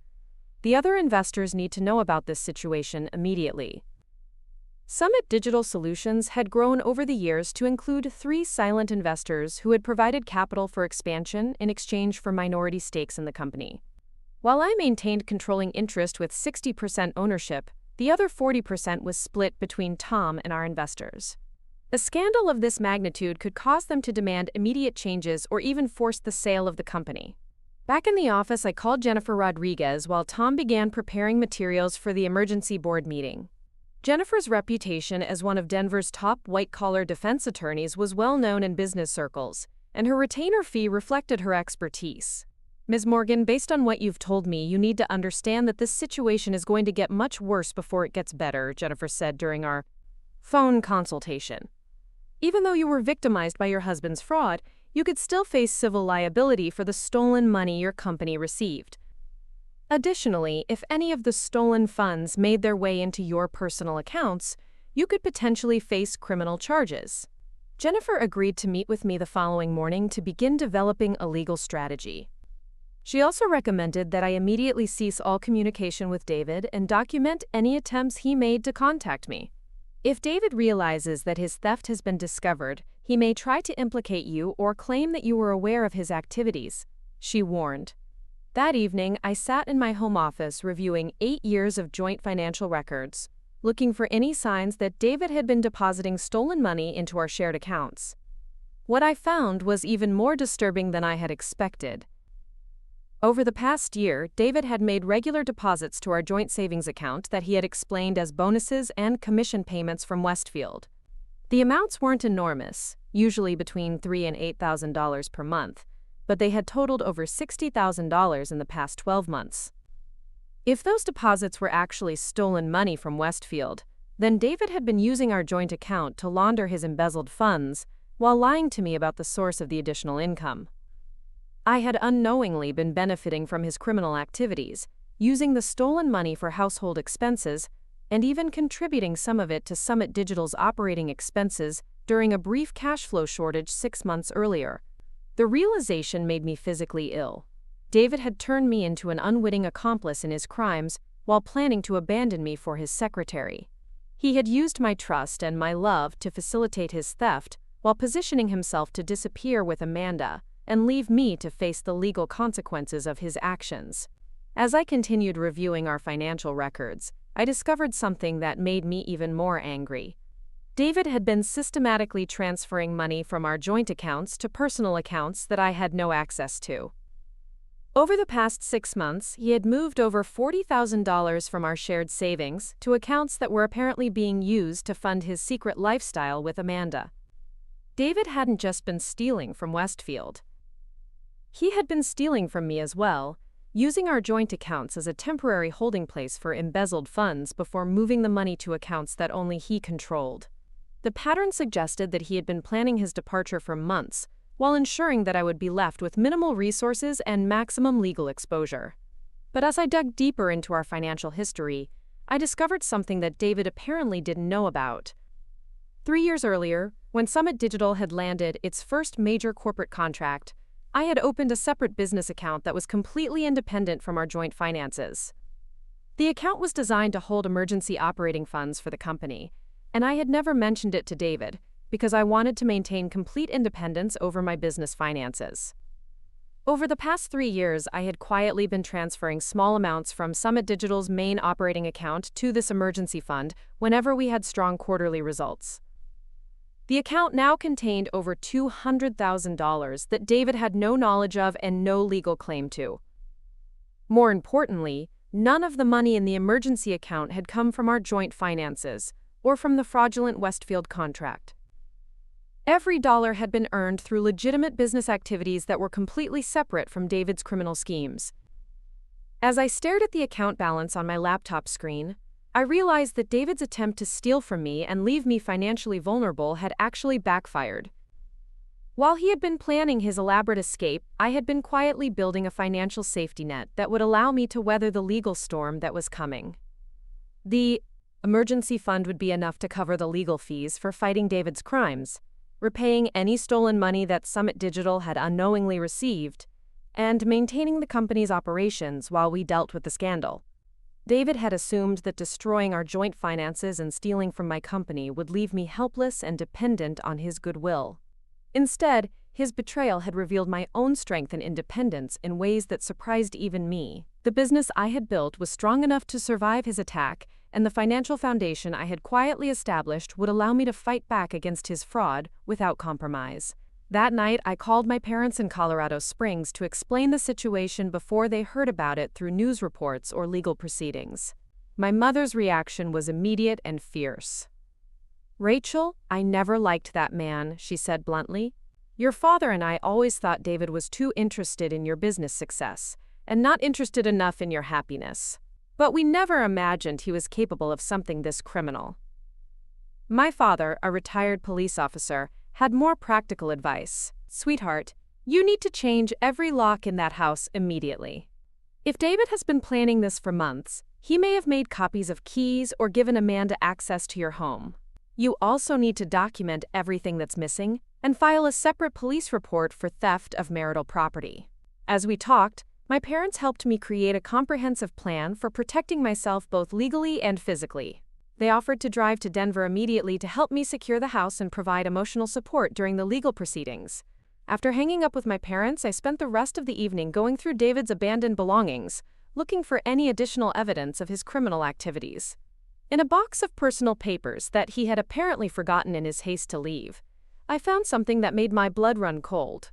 "The other investors need to know about this situation immediately." Summit Digital Solutions had grown over the years to include 3 silent investors who had provided capital for expansion in exchange for minority stakes in the company. While I maintained controlling interest with 60% ownership, the other 40% was split between Tom and our investors. A scandal of this magnitude could cause them to demand immediate changes or even force the sale of the company. Back in the office, I called Jennifer Rodriguez while Tom began preparing materials for the emergency board meeting. Jennifer's reputation as one of Denver's top white-collar defense attorneys was well known in business circles, and her retainer fee reflected her expertise. "Ms. Morgan, based on what you've told me, you need to understand that this situation is going to get much worse before it gets better," Jennifer said during our phone consultation. "Even though you were victimized by your husband's fraud, you could still face civil liability for the stolen money your company received. Additionally, if any of the stolen funds made their way into your personal accounts, you could potentially face criminal charges." Jennifer agreed to meet with me the following morning to begin developing a legal strategy. She also recommended that I immediately cease all communication with David and document any attempts he made to contact me. "If David realizes that his theft has been discovered, he may try to implicate you or claim that you were aware of his activities," she warned. That evening, I sat in my home office reviewing 8 years of joint financial records, looking for any signs that David had been depositing stolen money into our shared accounts. What I found was even more disturbing than I had expected. Over the past year, David had made regular deposits to our joint savings account that he had explained as bonuses and commission payments from Westfield. The amounts weren't enormous, usually between $3,000 and $8,000 per month, but they had totaled over $60,000 in the past 12 months. If those deposits were actually stolen money from Westfield, then David had been using our joint account to launder his embezzled funds while lying to me about the source of the additional income. I had unknowingly been benefiting from his criminal activities, using the stolen money for household expenses, and even contributing some of it to Summit Digital's operating expenses during a brief cash flow shortage 6 months earlier. The realization made me physically ill. David had turned me into an unwitting accomplice in his crimes while planning to abandon me for his secretary. He had used my trust and my love to facilitate his theft while positioning himself to disappear with Amanda and leave me to face the legal consequences of his actions. As I continued reviewing our financial records, I discovered something that made me even more angry. David had been systematically transferring money from our joint accounts to personal accounts that I had no access to. Over the past 6 months, he had moved over $40,000 from our shared savings to accounts that were apparently being used to fund his secret lifestyle with Amanda. David hadn't just been stealing from Westfield. He had been stealing from me as well, using our joint accounts as a temporary holding place for embezzled funds before moving the money to accounts that only he controlled. The pattern suggested that he had been planning his departure for months, while ensuring that I would be left with minimal resources and maximum legal exposure. But as I dug deeper into our financial history, I discovered something that David apparently didn't know about. 3 years earlier, when Summit Digital had landed its first major corporate contract, I had opened a separate business account that was completely independent from our joint finances. The account was designed to hold emergency operating funds for the company, and I had never mentioned it to David because I wanted to maintain complete independence over my business finances. Over the past 3 years, I had quietly been transferring small amounts from Summit Digital's main operating account to this emergency fund whenever we had strong quarterly results. The account now contained over $200,000 that David had no knowledge of and no legal claim to. More importantly, none of the money in the emergency account had come from our joint finances or from the fraudulent Westfield contract. Every dollar had been earned through legitimate business activities that were completely separate from David's criminal schemes. As I stared at the account balance on my laptop screen, I realized that David's attempt to steal from me and leave me financially vulnerable had actually backfired. While he had been planning his elaborate escape, I had been quietly building a financial safety net that would allow me to weather the legal storm that was coming. The emergency fund would be enough to cover the legal fees for fighting David's crimes, repaying any stolen money that Summit Digital had unknowingly received, and maintaining the company's operations while we dealt with the scandal. David had assumed that destroying our joint finances and stealing from my company would leave me helpless and dependent on his goodwill. Instead, his betrayal had revealed my own strength and independence in ways that surprised even me. The business I had built was strong enough to survive his attack, and the financial foundation I had quietly established would allow me to fight back against his fraud without compromise. That night, I called my parents in Colorado Springs to explain the situation before they heard about it through news reports or legal proceedings. My mother's reaction was immediate and fierce. "Rachel, I never liked that man," she said bluntly. "Your father and I always thought David was too interested in your business success, and not interested enough in your happiness. But we never imagined he was capable of something this criminal." My father, a retired police officer, had more practical advice. "Sweetheart, you need to change every lock in that house immediately. If David has been planning this for months, he may have made copies of keys or given Amanda access to your home. You also need to document everything that's missing and file a separate police report for theft of marital property." As we talked, my parents helped me create a comprehensive plan for protecting myself both legally and physically. They offered to drive to Denver immediately to help me secure the house and provide emotional support during the legal proceedings. After hanging up with my parents, I spent the rest of the evening going through David's abandoned belongings, looking for any additional evidence of his criminal activities. In a box of personal papers that he had apparently forgotten in his haste to leave, I found something that made my blood run cold.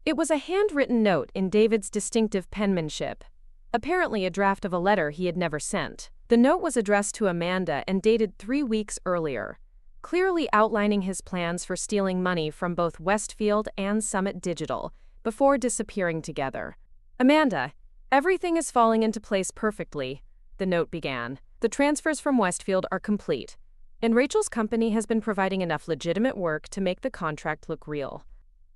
It was a handwritten note in David's distinctive penmanship, apparently a draft of a letter he had never sent. The note was addressed to Amanda and dated 3 weeks earlier, clearly outlining his plans for stealing money from both Westfield and Summit Digital before disappearing together. "Amanda, everything is falling into place perfectly," the note began. "The transfers from Westfield are complete, and Rachel's company has been providing enough legitimate work to make the contract look real.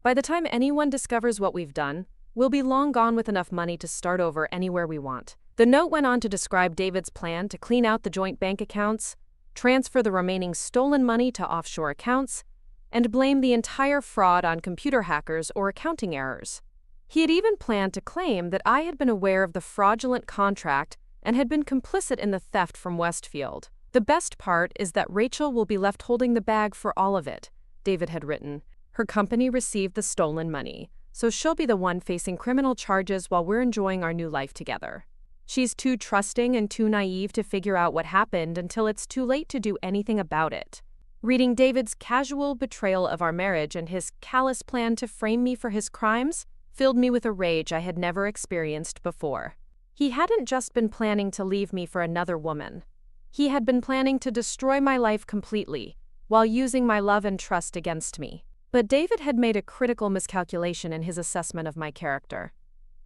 By the time anyone discovers what we've done, we'll be long gone with enough money to start over anywhere we want." The note went on to describe David's plan to clean out the joint bank accounts, transfer the remaining stolen money to offshore accounts, and blame the entire fraud on computer hackers or accounting errors. He had even planned to claim that I had been aware of the fraudulent contract and had been complicit in the theft from Westfield. "The best part is that Rachel will be left holding the bag for all of it," David had written. "Her company received the stolen money, so she'll be the one facing criminal charges while we're enjoying our new life together. She's too trusting and too naive to figure out what happened until it's too late to do anything about it." Reading David's casual betrayal of our marriage and his callous plan to frame me for his crimes filled me with a rage I had never experienced before. He hadn't just been planning to leave me for another woman. He had been planning to destroy my life completely, while using my love and trust against me. But David had made a critical miscalculation in his assessment of my character.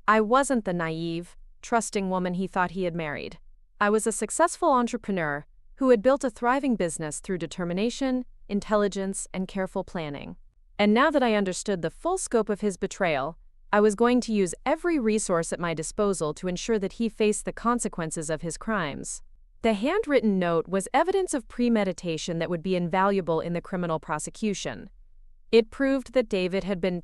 I wasn't the naive, trusting woman he thought he had married. I was a successful entrepreneur who had built a thriving business through determination, intelligence, and careful planning. And now that I understood the full scope of his betrayal, I was going to use every resource at my disposal to ensure that he faced the consequences of his crimes. The handwritten note was evidence of premeditation that would be invaluable in the criminal prosecution. It proved that David had been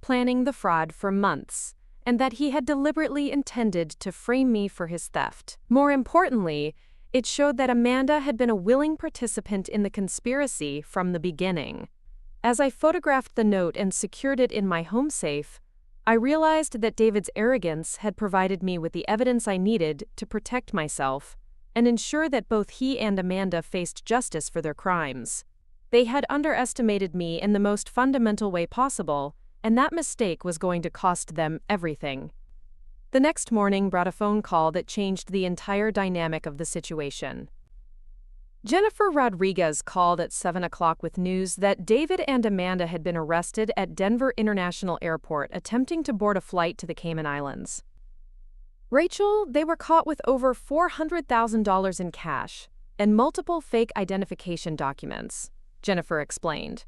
planning the fraud for months, and that he had deliberately intended to frame me for his theft. More importantly, it showed that Amanda had been a willing participant in the conspiracy from the beginning. As I photographed the note and secured it in my home safe, I realized that David's arrogance had provided me with the evidence I needed to protect myself and ensure that both he and Amanda faced justice for their crimes. They had underestimated me in the most fundamental way possible, and that mistake was going to cost them everything. The next morning brought a phone call that changed the entire dynamic of the situation. Jennifer Rodriguez called at 7 o'clock with news that David and Amanda had been arrested at Denver International Airport attempting to board a flight to the Cayman Islands. Rachel, they were caught with over $400,000 in cash and multiple fake identification documents, Jennifer explained.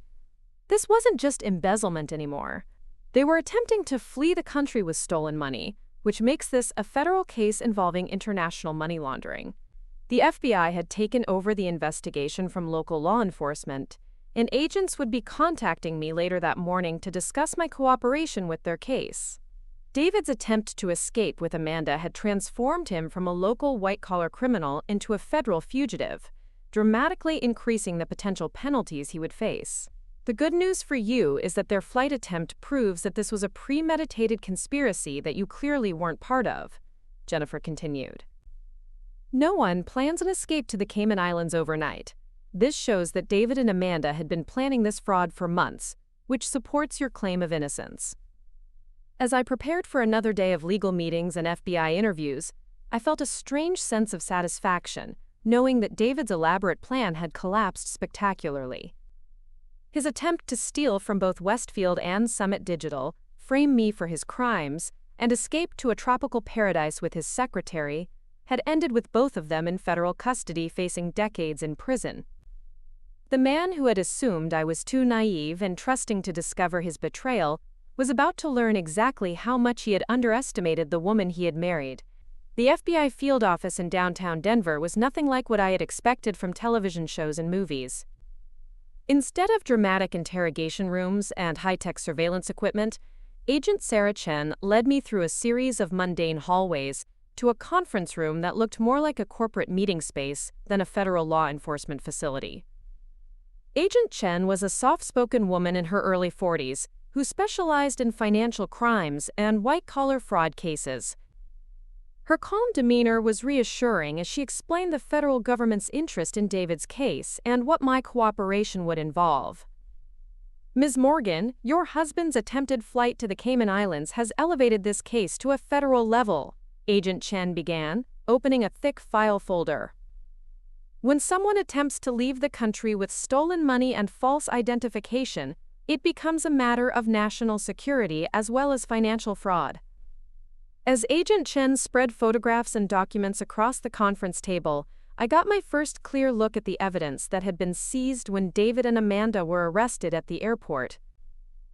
This wasn't just embezzlement anymore. They were attempting to flee the country with stolen money, which makes this a federal case involving international money laundering. The FBI had taken over the investigation from local law enforcement, and agents would be contacting me later that morning to discuss my cooperation with their case. David's attempt to escape with Amanda had transformed him from a local white-collar criminal into a federal fugitive, dramatically increasing the potential penalties he would face. The good news for you is that their flight attempt proves that this was a premeditated conspiracy that you clearly weren't part of, Jennifer continued. No one plans an escape to the Cayman Islands overnight. This shows that David and Amanda had been planning this fraud for months, which supports your claim of innocence. As I prepared for another day of legal meetings and FBI interviews, I felt a strange sense of satisfaction, knowing that David's elaborate plan had collapsed spectacularly. His attempt to steal from both Westfield and Summit Digital, frame me for his crimes, and escape to a tropical paradise with his secretary had ended with both of them in federal custody facing decades in prison. The man who had assumed I was too naive and trusting to discover his betrayal was about to learn exactly how much he had underestimated the woman he had married. The FBI field office in downtown Denver was nothing like what I had expected from television shows and movies. Instead of dramatic interrogation rooms and high-tech surveillance equipment, Agent Sarah Chen led me through a series of mundane hallways to a conference room that looked more like a corporate meeting space than a federal law enforcement facility. Agent Chen was a soft-spoken woman in her early 40s who specialized in financial crimes and white-collar fraud cases. Her calm demeanor was reassuring as she explained the federal government's interest in David's case and what my cooperation would involve. Ms. Morgan, your husband's attempted flight to the Cayman Islands has elevated this case to a federal level, Agent Chen began, opening a thick file folder. When someone attempts to leave the country with stolen money and false identification, it becomes a matter of national security as well as financial fraud. As Agent Chen spread photographs and documents across the conference table, I got my first clear look at the evidence that had been seized when David and Amanda were arrested at the airport.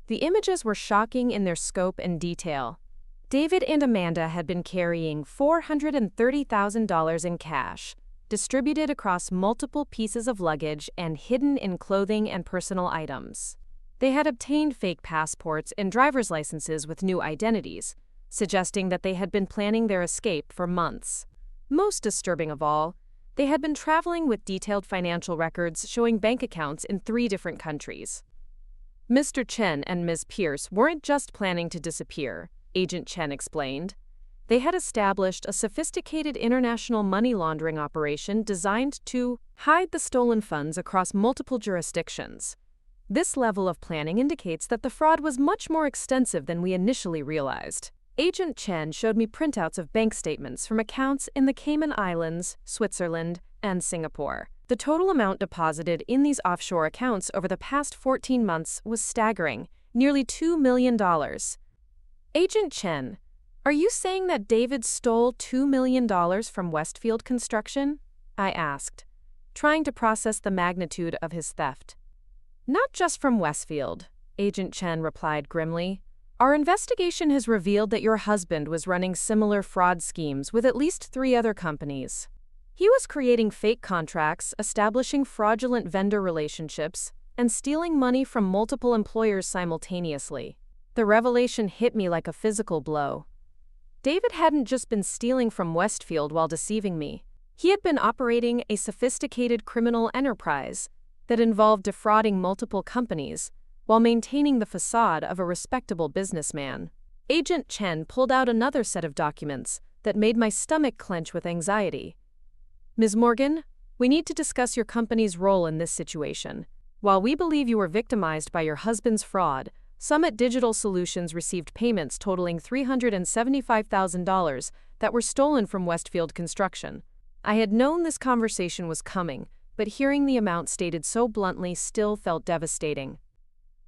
The images were shocking in their scope and detail. David and Amanda had been carrying $430,000 in cash, distributed across multiple pieces of luggage and hidden in clothing and personal items. They had obtained fake passports and driver's licenses with new identities, suggesting that they had been planning their escape for months. Most disturbing of all, they had been traveling with detailed financial records showing bank accounts in 3 different countries. Mr. Chen and Ms. Pierce weren't just planning to disappear, Agent Chen explained. They had established a sophisticated international money laundering operation designed to hide the stolen funds across multiple jurisdictions. This level of planning indicates that the fraud was much more extensive than we initially realized. Agent Chen showed me printouts of bank statements from accounts in the Cayman Islands, Switzerland, and Singapore. The total amount deposited in these offshore accounts over the past 14 months was staggering, nearly $2 million. Agent Chen, are you saying that David stole $2 million from Westfield Construction? I asked, trying to process the magnitude of his theft. Not just from Westfield, Agent Chen replied grimly. Our investigation has revealed that your husband was running similar fraud schemes with at least 3 other companies. He was creating fake contracts, establishing fraudulent vendor relationships, and stealing money from multiple employers simultaneously. The revelation hit me like a physical blow. David hadn't just been stealing from Westfield while deceiving me. He had been operating a sophisticated criminal enterprise that involved defrauding multiple companies while maintaining the facade of a respectable businessman. Agent Chen pulled out another set of documents that made my stomach clench with anxiety. Ms. Morgan, we need to discuss your company's role in this situation. While we believe you were victimized by your husband's fraud, Summit Digital Solutions received payments totaling $375,000 that were stolen from Westfield Construction. I had known this conversation was coming, but hearing the amount stated so bluntly still felt devastating.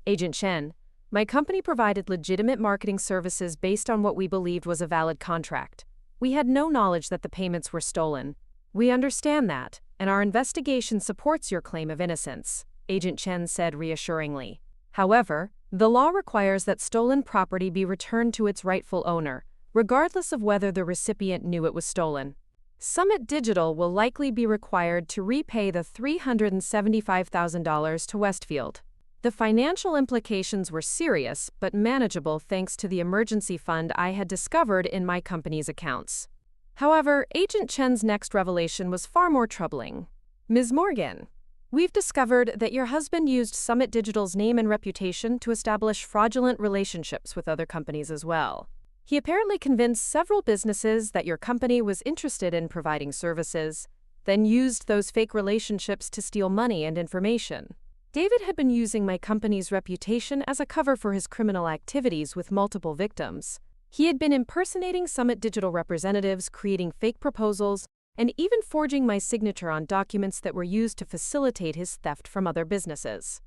Agent Chen, my company provided legitimate marketing services based on what we believed was a valid contract. We had no knowledge that the payments were stolen. We understand that, and our investigation supports your claim of innocence, Agent Chen said reassuringly. However, the law requires that stolen property be returned to its rightful owner, regardless of whether the recipient knew it was stolen. Summit Digital will likely be required to repay the $375,000 to Westfield. The financial implications were serious but manageable thanks to the emergency fund I had discovered in my company's accounts. However, Agent Chen's next revelation was far more troubling. Ms. Morgan, we've discovered that your husband used Summit Digital's name and reputation to establish fraudulent relationships with other companies as well. He apparently convinced several businesses that your company was interested in providing services, then used those fake relationships to steal money and information. David had been using my company's reputation as a cover for his criminal activities with multiple victims. He had been impersonating Summit Digital representatives, creating fake proposals, and even forging my signature on documents that were used to facilitate his theft from other businesses.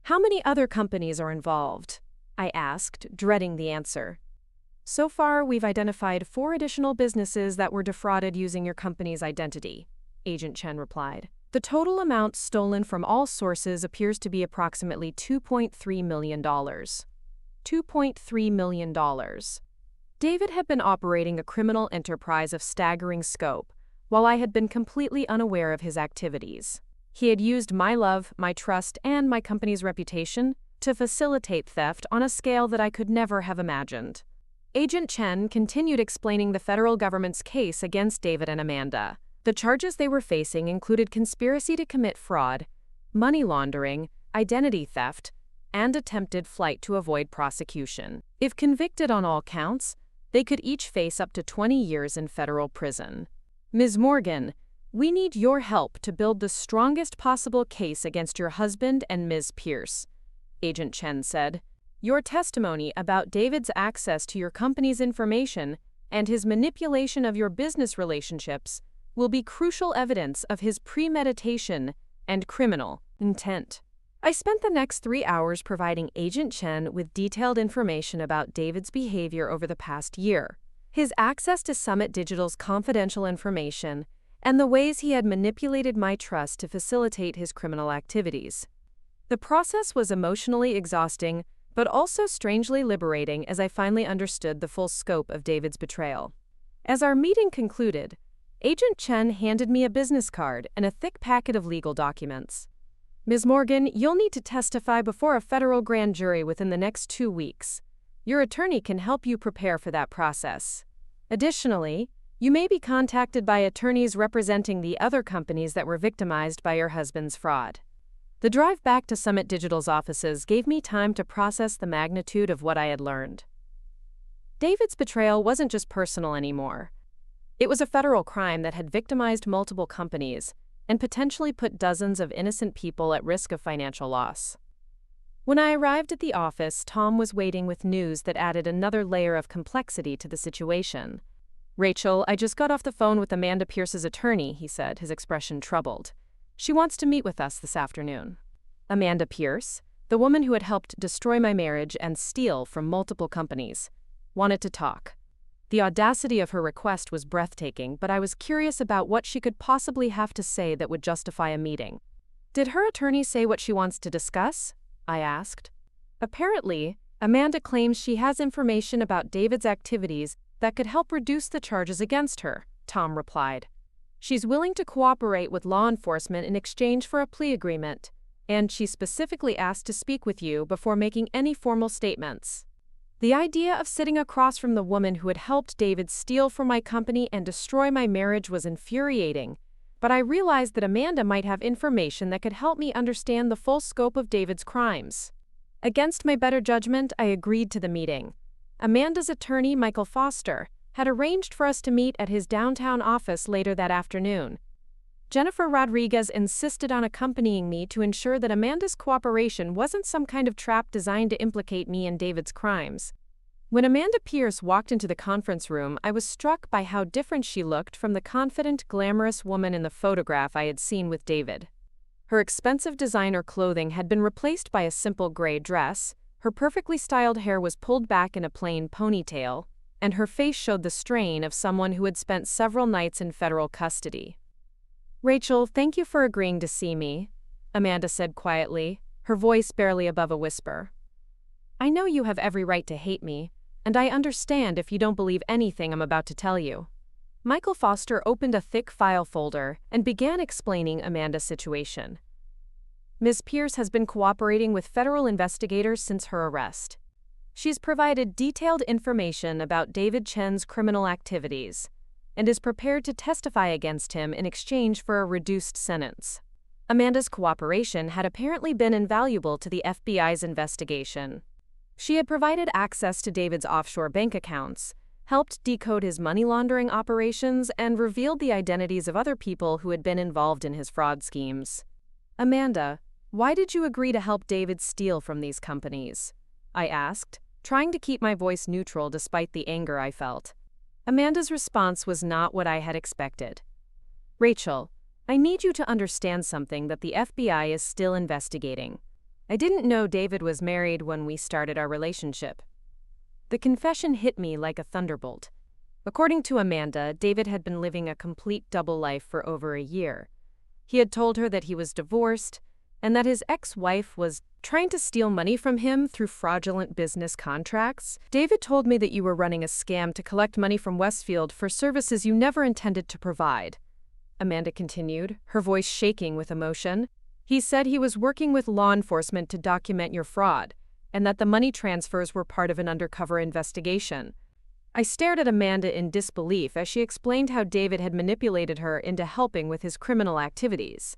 How many other companies are involved? I asked, dreading the answer. So far, we've identified 4 additional businesses that were defrauded using your company's identity, Agent Chen replied. The total amount stolen from all sources appears to be approximately $2.3 million. $2.3 million. David had been operating a criminal enterprise of staggering scope, while I had been completely unaware of his activities. He had used my love, my trust, and my company's reputation to facilitate theft on a scale that I could never have imagined. Agent Chen continued explaining the federal government's case against David and Amanda. The charges they were facing included conspiracy to commit fraud, money laundering, identity theft, and attempted flight to avoid prosecution. If convicted on all counts, they could each face up to 20 years in federal prison. Ms. Morgan, we need your help to build the strongest possible case against your husband and Ms. Pierce, Agent Chen said. Your testimony about David's access to your company's information and his manipulation of your business relationships will be crucial evidence of his premeditation and criminal intent. I spent the next 3 hours providing Agent Chen with detailed information about David's behavior over the past year, his access to Summit Digital's confidential information, and the ways he had manipulated my trust to facilitate his criminal activities. The process was emotionally exhausting, but also strangely liberating as I finally understood the full scope of David's betrayal. As our meeting concluded, Agent Chen handed me a business card and a thick packet of legal documents. Ms. Morgan, you'll need to testify before a federal grand jury within the next 2 weeks. Your attorney can help you prepare for that process. Additionally, you may be contacted by attorneys representing the other companies that were victimized by your husband's fraud. The drive back to Summit Digital's offices gave me time to process the magnitude of what I had learned. David's betrayal wasn't just personal anymore. It was a federal crime that had victimized multiple companies and potentially put dozens of innocent people at risk of financial loss. When I arrived at the office, Tom was waiting with news that added another layer of complexity to the situation. Rachel, I just got off the phone with Amanda Pierce's attorney, he said, his expression troubled. She wants to meet with us this afternoon. Amanda Pierce, the woman who had helped destroy my marriage and steal from multiple companies, wanted to talk. The audacity of her request was breathtaking, but I was curious about what she could possibly have to say that would justify a meeting. Did her attorney say what she wants to discuss? I asked. Apparently, Amanda claims she has information about David's activities that could help reduce the charges against her, Tom replied. She's willing to cooperate with law enforcement in exchange for a plea agreement, and she specifically asked to speak with you before making any formal statements. The idea of sitting across from the woman who had helped David steal from my company and destroy my marriage was infuriating, but I realized that Amanda might have information that could help me understand the full scope of David's crimes. Against my better judgment, I agreed to the meeting. Amanda's attorney, Michael Foster, had arranged for us to meet at his downtown office later that afternoon. Jennifer Rodriguez insisted on accompanying me to ensure that Amanda's cooperation wasn't some kind of trap designed to implicate me in David's crimes. When Amanda Pierce walked into the conference room, I was struck by how different she looked from the confident, glamorous woman in the photograph I had seen with David. Her expensive designer clothing had been replaced by a simple gray dress, her perfectly styled hair was pulled back in a plain ponytail, and her face showed the strain of someone who had spent several nights in federal custody. "Rachel, thank you for agreeing to see me," Amanda said quietly, her voice barely above a whisper. "I know you have every right to hate me, and I understand if you don't believe anything I'm about to tell you." Michael Foster opened a thick file folder and began explaining Amanda's situation. "Ms. Pierce has been cooperating with federal investigators since her arrest. She's provided detailed information about David Chen's criminal activities and is prepared to testify against him in exchange for a reduced sentence." Amanda's cooperation had apparently been invaluable to the FBI's investigation. She had provided access to David's offshore bank accounts, helped decode his money laundering operations, and revealed the identities of other people who had been involved in his fraud schemes. "Amanda, why did you agree to help David steal from these companies?" I asked, trying to keep my voice neutral despite the anger I felt. Amanda's response was not what I had expected. "Rachel, I need you to understand something that the FBI is still investigating. I didn't know David was married when we started our relationship." The confession hit me like a thunderbolt. According to Amanda, David had been living a complete double life for over a year. He had told her that he was divorced and that his ex-wife was trying to steal money from him through fraudulent business contracts. "David told me that you were running a scam to collect money from Westfield for services you never intended to provide," Amanda continued, her voice shaking with emotion. "He said he was working with law enforcement to document your fraud, and that the money transfers were part of an undercover investigation." I stared at Amanda in disbelief as she explained how David had manipulated her into helping with his criminal activities.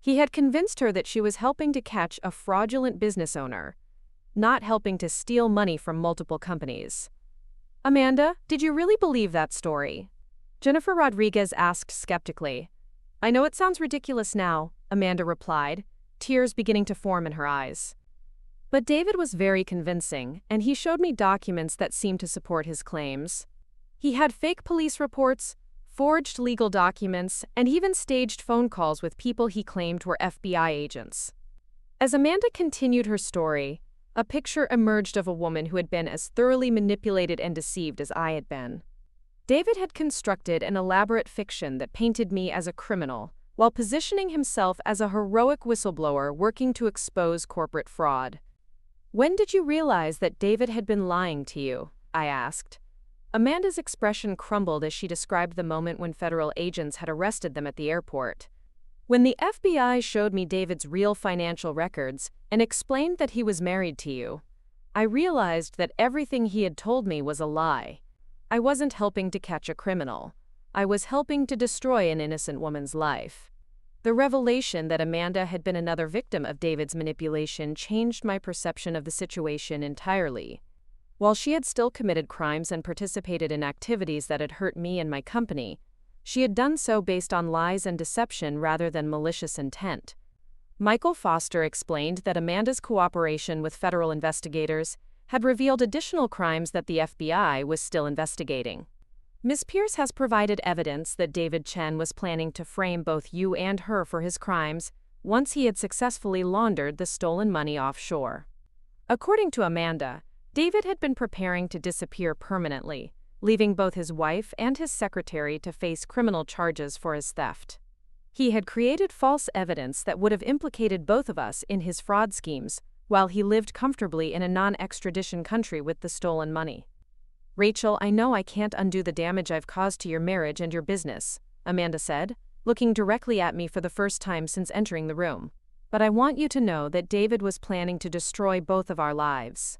He had convinced her that she was helping to catch a fraudulent business owner, not helping to steal money from multiple companies. "Amanda, did you really believe that story?" Jennifer Rodriguez asked skeptically. "I know it sounds ridiculous now," Amanda replied, tears beginning to form in her eyes. "But David was very convincing, and he showed me documents that seemed to support his claims. He had fake police reports, forged legal documents, and even staged phone calls with people he claimed were FBI agents." As Amanda continued her story, a picture emerged of a woman who had been as thoroughly manipulated and deceived as I had been. David had constructed an elaborate fiction that painted me as a criminal, while positioning himself as a heroic whistleblower working to expose corporate fraud. "When did you realize that David had been lying to you?" I asked. Amanda's expression crumbled as she described the moment when federal agents had arrested them at the airport. "When the FBI showed me David's real financial records and explained that he was married to you, I realized that everything he had told me was a lie. I wasn't helping to catch a criminal. I was helping to destroy an innocent woman's life." The revelation that Amanda had been another victim of David's manipulation changed my perception of the situation entirely. While she had still committed crimes and participated in activities that had hurt me and my company, she had done so based on lies and deception rather than malicious intent. Michael Foster explained that Amanda's cooperation with federal investigators had revealed additional crimes that the FBI was still investigating. "Ms. Pierce has provided evidence that David Chen was planning to frame both you and her for his crimes once he had successfully laundered the stolen money offshore." According to Amanda, David had been preparing to disappear permanently, leaving both his wife and his secretary to face criminal charges for his theft. He had created false evidence that would have implicated both of us in his fraud schemes, while he lived comfortably in a non-extradition country with the stolen money. "Rachel, I know I can't undo the damage I've caused to your marriage and your business," Amanda said, looking directly at me for the first time since entering the room. "But I want you to know that David was planning to destroy both of our lives.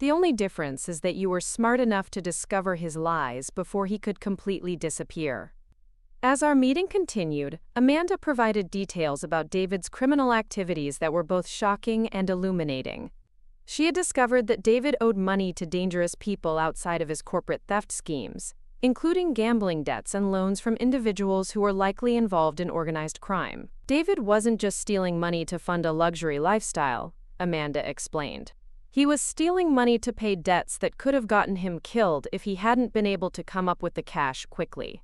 The only difference is that you were smart enough to discover his lies before he could completely disappear." As our meeting continued, Amanda provided details about David's criminal activities that were both shocking and illuminating. She had discovered that David owed money to dangerous people outside of his corporate theft schemes, including gambling debts and loans from individuals who were likely involved in organized crime. David wasn't just stealing money to fund a luxury lifestyle, Amanda explained. He was stealing money to pay debts that could have gotten him killed if he hadn't been able to come up with the cash quickly.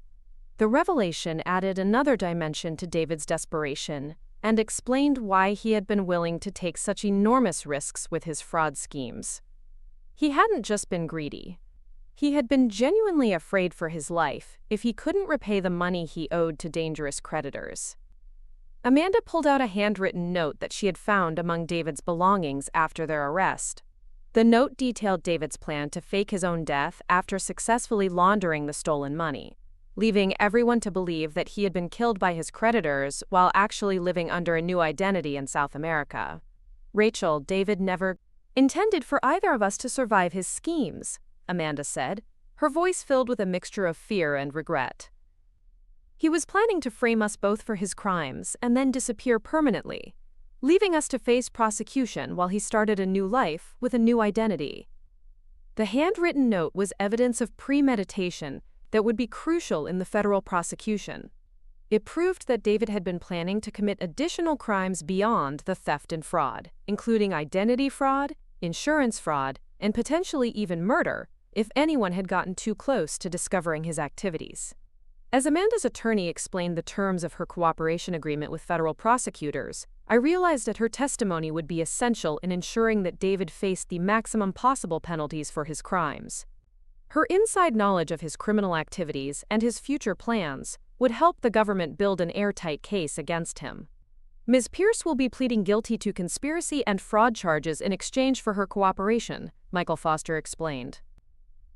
The revelation added another dimension to David's desperation and explained why he had been willing to take such enormous risks with his fraud schemes. He hadn't just been greedy. He had been genuinely afraid for his life if he couldn't repay the money he owed to dangerous creditors. Amanda pulled out a handwritten note that she had found among David's belongings after their arrest. The note detailed David's plan to fake his own death after successfully laundering the stolen money, leaving everyone to believe that he had been killed by his creditors while actually living under a new identity in South America. "Rachel, David never intended for either of us to survive his schemes," Amanda said, her voice filled with a mixture of fear and regret. "He was planning to frame us both for his crimes and then disappear permanently, leaving us to face prosecution while he started a new life with a new identity." The handwritten note was evidence of premeditation that would be crucial in the federal prosecution. It proved that David had been planning to commit additional crimes beyond the theft and fraud, including identity fraud, insurance fraud, and potentially even murder if anyone had gotten too close to discovering his activities. As Amanda's attorney explained the terms of her cooperation agreement with federal prosecutors, I realized that her testimony would be essential in ensuring that David faced the maximum possible penalties for his crimes. Her inside knowledge of his criminal activities and his future plans would help the government build an airtight case against him. "Ms. Pierce will be pleading guilty to conspiracy and fraud charges in exchange for her cooperation," Michael Foster explained.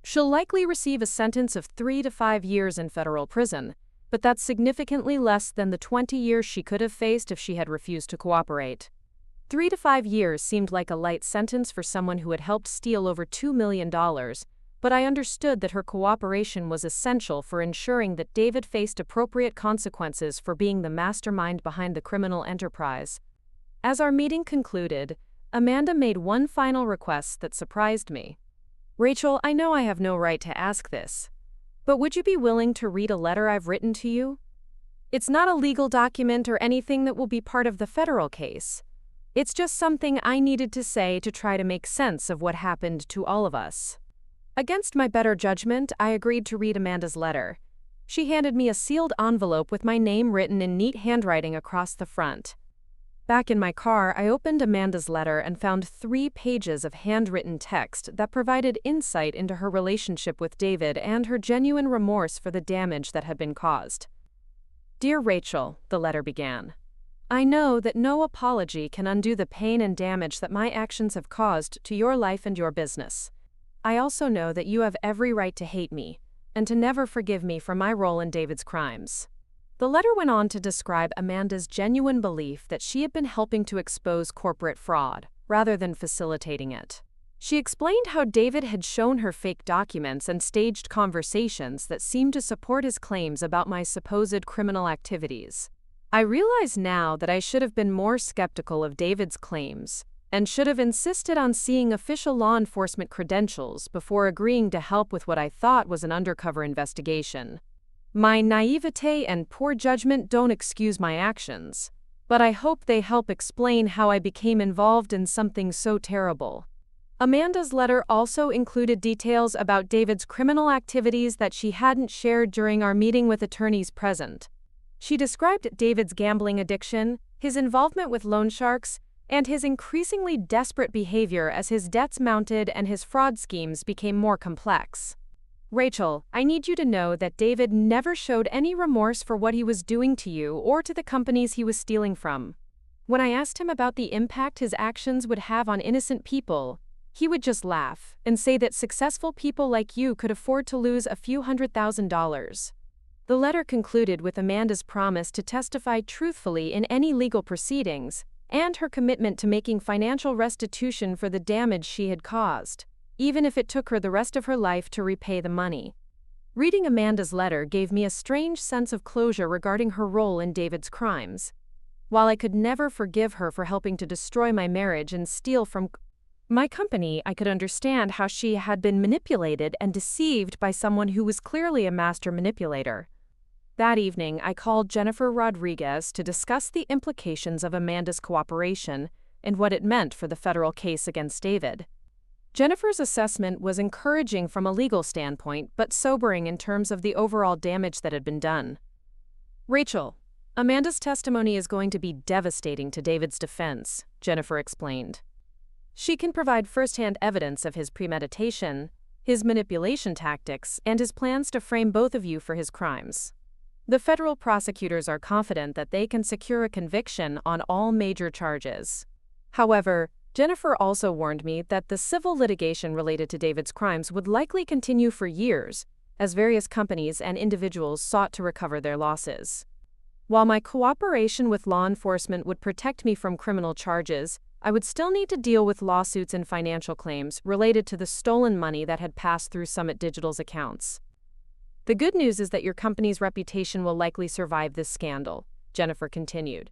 "She'll likely receive a sentence of 3 to 5 years in federal prison, but that's significantly less than the 20 years she could have faced if she had refused to cooperate." 3 to 5 years seemed like a light sentence for someone who had helped steal over $2 million, but I understood that her cooperation was essential for ensuring that David faced appropriate consequences for being the mastermind behind the criminal enterprise. As our meeting concluded, Amanda made one final request that surprised me. "Rachel, I know I have no right to ask this, but would you be willing to read a letter I've written to you? It's not a legal document or anything that will be part of the federal case. It's just something I needed to say to try to make sense of what happened to all of us." Against my better judgment, I agreed to read Amanda's letter. She handed me a sealed envelope with my name written in neat handwriting across the front. Back in my car, I opened Amanda's letter and found 3 pages of handwritten text that provided insight into her relationship with David and her genuine remorse for the damage that had been caused. "Dear Rachel," the letter began, "I know that no apology can undo the pain and damage that my actions have caused to your life and your business. I also know that you have every right to hate me and to never forgive me for my role in David's crimes." The letter went on to describe Amanda's genuine belief that she had been helping to expose corporate fraud, rather than facilitating it. She explained how David had shown her fake documents and staged conversations that seemed to support his claims about my supposed criminal activities. "I realize now that I should have been more skeptical of David's claims and should have insisted on seeing official law enforcement credentials before agreeing to help with what I thought was an undercover investigation. My naivete and poor judgment don't excuse my actions, but I hope they help explain how I became involved in something so terrible." Amanda's letter also included details about David's criminal activities that she hadn't shared during our meeting with attorneys present. She described David's gambling addiction, his involvement with loan sharks, and his increasingly desperate behavior as his debts mounted and his fraud schemes became more complex. "Rachel, I need you to know that David never showed any remorse for what he was doing to you or to the companies he was stealing from. When I asked him about the impact his actions would have on innocent people, he would just laugh and say that successful people like you could afford to lose a few $100,000. The letter concluded with Amanda's promise to testify truthfully in any legal proceedings and her commitment to making financial restitution for the damage she had caused, even if it took her the rest of her life to repay the money. Reading Amanda's letter gave me a strange sense of closure regarding her role in David's crimes. While I could never forgive her for helping to destroy my marriage and steal from My company, I could understand how she had been manipulated and deceived by someone who was clearly a master manipulator. That evening, I called Jennifer Rodriguez to discuss the implications of Amanda's cooperation and what it meant for the federal case against David. Jennifer's assessment was encouraging from a legal standpoint, but sobering in terms of the overall damage that had been done. "Rachel, Amanda's testimony is going to be devastating to David's defense," Jennifer explained. "She can provide firsthand evidence of his premeditation, his manipulation tactics, and his plans to frame both of you for his crimes. The federal prosecutors are confident that they can secure a conviction on all major charges. However, Jennifer also warned me that the civil litigation related to David's crimes would likely continue for years, as various companies and individuals sought to recover their losses. While my cooperation with law enforcement would protect me from criminal charges, I would still need to deal with lawsuits and financial claims related to the stolen money that had passed through Summit Digital's accounts. The good news is that your company's reputation will likely survive this scandal," Jennifer continued.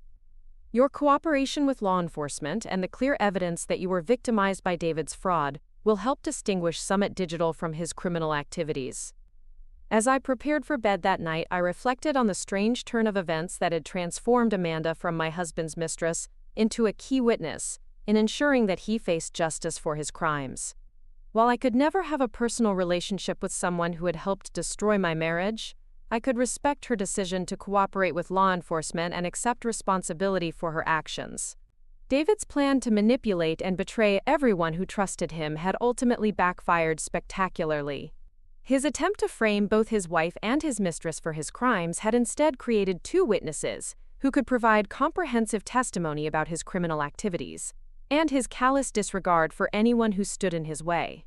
"Your cooperation with law enforcement and the clear evidence that you were victimized by David's fraud will help distinguish Summit Digital from his criminal activities." As I prepared for bed that night, I reflected on the strange turn of events that had transformed Amanda from my husband's mistress into a key witness in ensuring that he faced justice for his crimes. While I could never have a personal relationship with someone who had helped destroy my marriage, I could respect her decision to cooperate with law enforcement and accept responsibility for her actions. David's plan to manipulate and betray everyone who trusted him had ultimately backfired spectacularly. His attempt to frame both his wife and his mistress for his crimes had instead created two witnesses who could provide comprehensive testimony about his criminal activities and his callous disregard for anyone who stood in his way.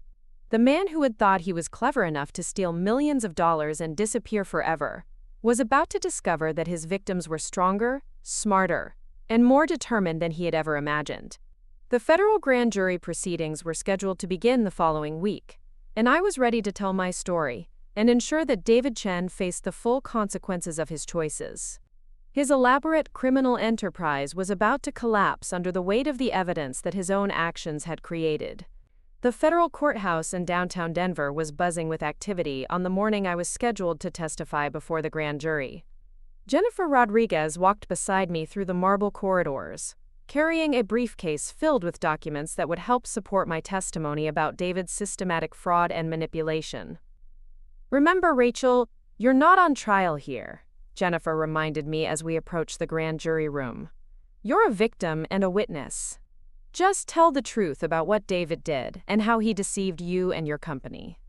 The man who had thought he was clever enough to steal millions of dollars and disappear forever was about to discover that his victims were stronger, smarter, and more determined than he had ever imagined. The federal grand jury proceedings were scheduled to begin the following week, and I was ready to tell my story and ensure that David Chen faced the full consequences of his choices. His elaborate criminal enterprise was about to collapse under the weight of the evidence that his own actions had created. The federal courthouse in downtown Denver was buzzing with activity on the morning I was scheduled to testify before the grand jury. Jennifer Rodriguez walked beside me through the marble corridors, carrying a briefcase filled with documents that would help support my testimony about David's systematic fraud and manipulation. "Remember, Rachel, you're not on trial here," Jennifer reminded me as we approached the grand jury room. "You're a victim and a witness. Just tell the truth about what David did and how he deceived you and your company."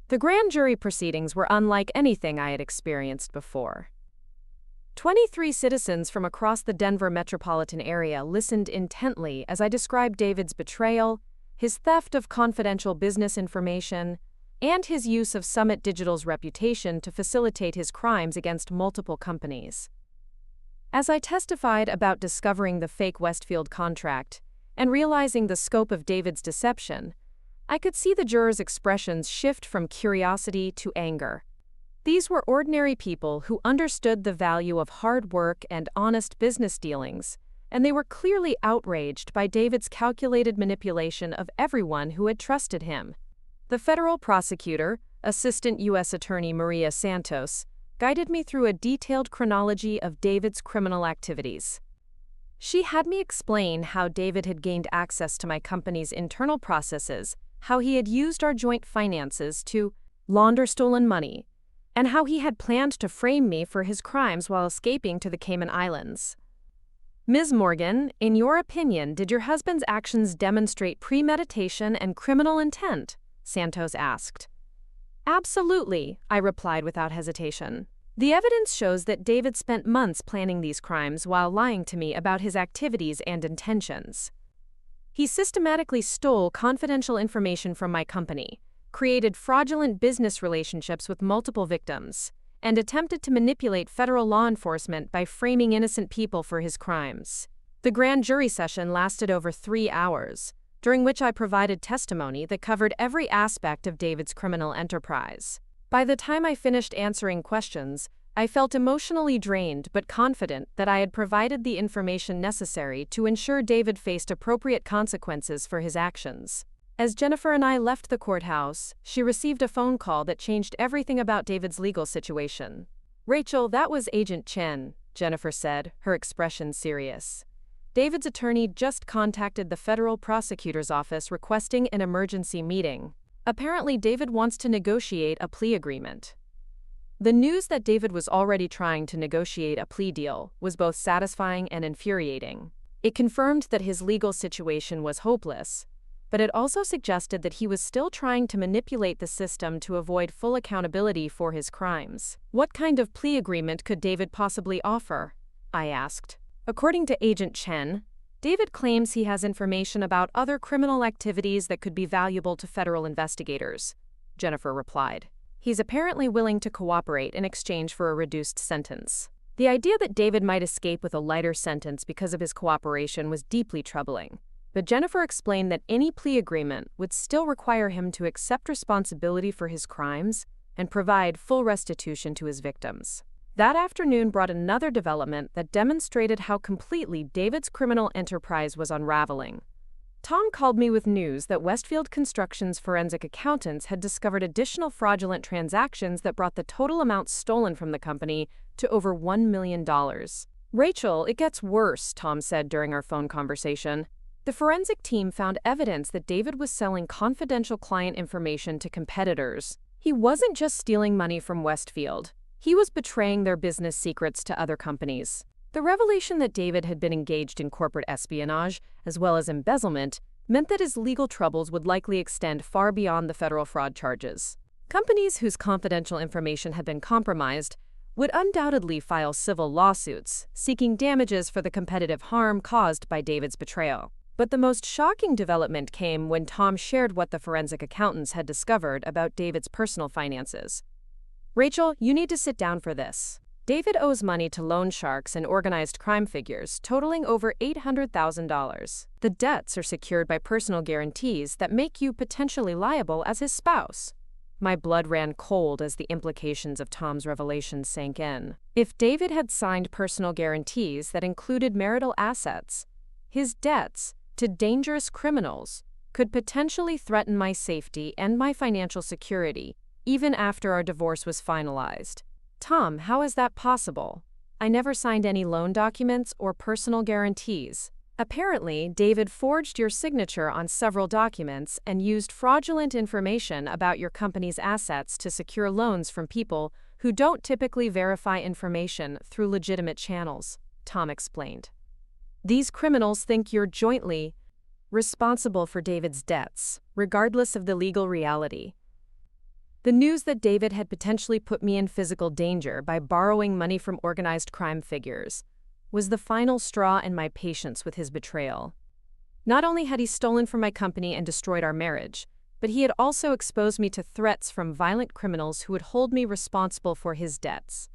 The grand jury proceedings were unlike anything I had experienced before. 23 citizens from across the Denver metropolitan area listened intently as I described David's betrayal, his theft of confidential business information, and his use of Summit Digital's reputation to facilitate his crimes against multiple companies. As I testified about discovering the fake Westfield contract and realizing the scope of David's deception, I could see the jurors' expressions shift from curiosity to anger. These were ordinary people who understood the value of hard work and honest business dealings, and they were clearly outraged by David's calculated manipulation of everyone who had trusted him. The federal prosecutor, Assistant U.S. Attorney Maria Santos, guided me through a detailed chronology of David's criminal activities. She had me explain how David had gained access to my company's internal processes, how he had used our joint finances to launder stolen money, and how he had planned to frame me for his crimes while escaping to the Cayman Islands. "Ms. Morgan, in your opinion, did your husband's actions demonstrate premeditation and criminal intent?" Santos asked. "Absolutely," I replied without hesitation. "The evidence shows that David spent months planning these crimes while lying to me about his activities and intentions. He systematically stole confidential information from my company, created fraudulent business relationships with multiple victims, and attempted to manipulate federal law enforcement by framing innocent people for his crimes." The grand jury session lasted over 3 hours, during which I provided testimony that covered every aspect of David's criminal enterprise. By the time I finished answering questions, I felt emotionally drained but confident that I had provided the information necessary to ensure David faced appropriate consequences for his actions. As Jennifer and I left the courthouse, she received a phone call that changed everything about David's legal situation. "Rachel, that was Agent Chen," Jennifer said, her expression serious. "David's attorney just contacted the federal prosecutor's office requesting an emergency meeting. Apparently, David wants to negotiate a plea agreement." The news that David was already trying to negotiate a plea deal was both satisfying and infuriating. It confirmed that his legal situation was hopeless, but it also suggested that he was still trying to manipulate the system to avoid full accountability for his crimes. "What kind of plea agreement could David possibly offer?" I asked. "According to Agent Chen, David claims he has information about other criminal activities that could be valuable to federal investigators," Jennifer replied. "He's apparently willing to cooperate in exchange for a reduced sentence." The idea that David might escape with a lighter sentence because of his cooperation was deeply troubling, but Jennifer explained that any plea agreement would still require him to accept responsibility for his crimes and provide full restitution to his victims. That afternoon brought another development that demonstrated how completely David's criminal enterprise was unraveling. Tom called me with news that Westfield Construction's forensic accountants had discovered additional fraudulent transactions that brought the total amount stolen from the company to over $1 million. "Rachel, it gets worse," Tom said during our phone conversation. "The forensic team found evidence that David was selling confidential client information to competitors. He wasn't just stealing money from Westfield. He was betraying their business secrets to other companies." The revelation that David had been engaged in corporate espionage, as well as embezzlement, meant that his legal troubles would likely extend far beyond the federal fraud charges. Companies whose confidential information had been compromised would undoubtedly file civil lawsuits, seeking damages for the competitive harm caused by David's betrayal. But the most shocking development came when Tom shared what the forensic accountants had discovered about David's personal finances. "Rachel, you need to sit down for this. David owes money to loan sharks and organized crime figures totaling over $800,000. The debts are secured by personal guarantees that make you potentially liable as his spouse." My blood ran cold as the implications of Tom's revelations sank in. If David had signed personal guarantees that included marital assets, his debts to dangerous criminals could potentially threaten my safety and my financial security, even after our divorce was finalized. "Tom, how is that possible? I never signed any loan documents or personal guarantees." "Apparently, David forged your signature on several documents and used fraudulent information about your company's assets to secure loans from people who don't typically verify information through legitimate channels," Tom explained. "These criminals think you're jointly responsible for David's debts, regardless of the legal reality." The news that David had potentially put me in physical danger by borrowing money from organized crime figures was the final straw in my patience with his betrayal. Not only had he stolen from my company and destroyed our marriage, but he had also exposed me to threats from violent criminals who would hold me responsible for his debts.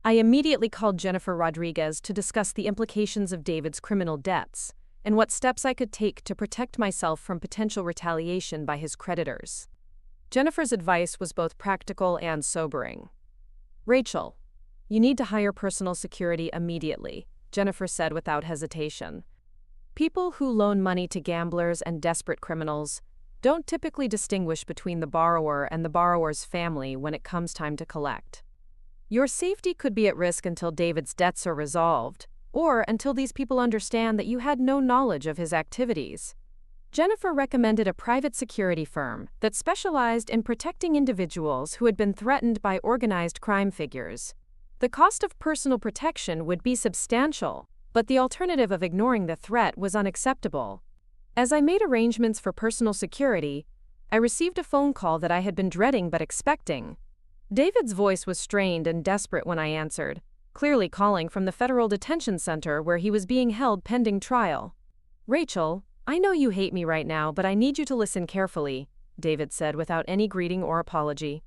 I immediately called Jennifer Rodriguez to discuss the implications of David's criminal debts and what steps I could take to protect myself from potential retaliation by his creditors. Jennifer's advice was both practical and sobering. "Rachel, you need to hire personal security immediately," Jennifer said without hesitation. "People who loan money to gamblers and desperate criminals don't typically distinguish between the borrower and the borrower's family when it comes time to collect. Your safety could be at risk until David's debts are resolved, or until these people understand that you had no knowledge of his activities." Jennifer recommended a private security firm that specialized in protecting individuals who had been threatened by organized crime figures. The cost of personal protection would be substantial, but the alternative of ignoring the threat was unacceptable. As I made arrangements for personal security, I received a phone call that I had been dreading but expecting. David's voice was strained and desperate when I answered, clearly calling from the federal detention center where he was being held pending trial. "Rachel, I know you hate me right now, but I need you to listen carefully," David said without any greeting or apology.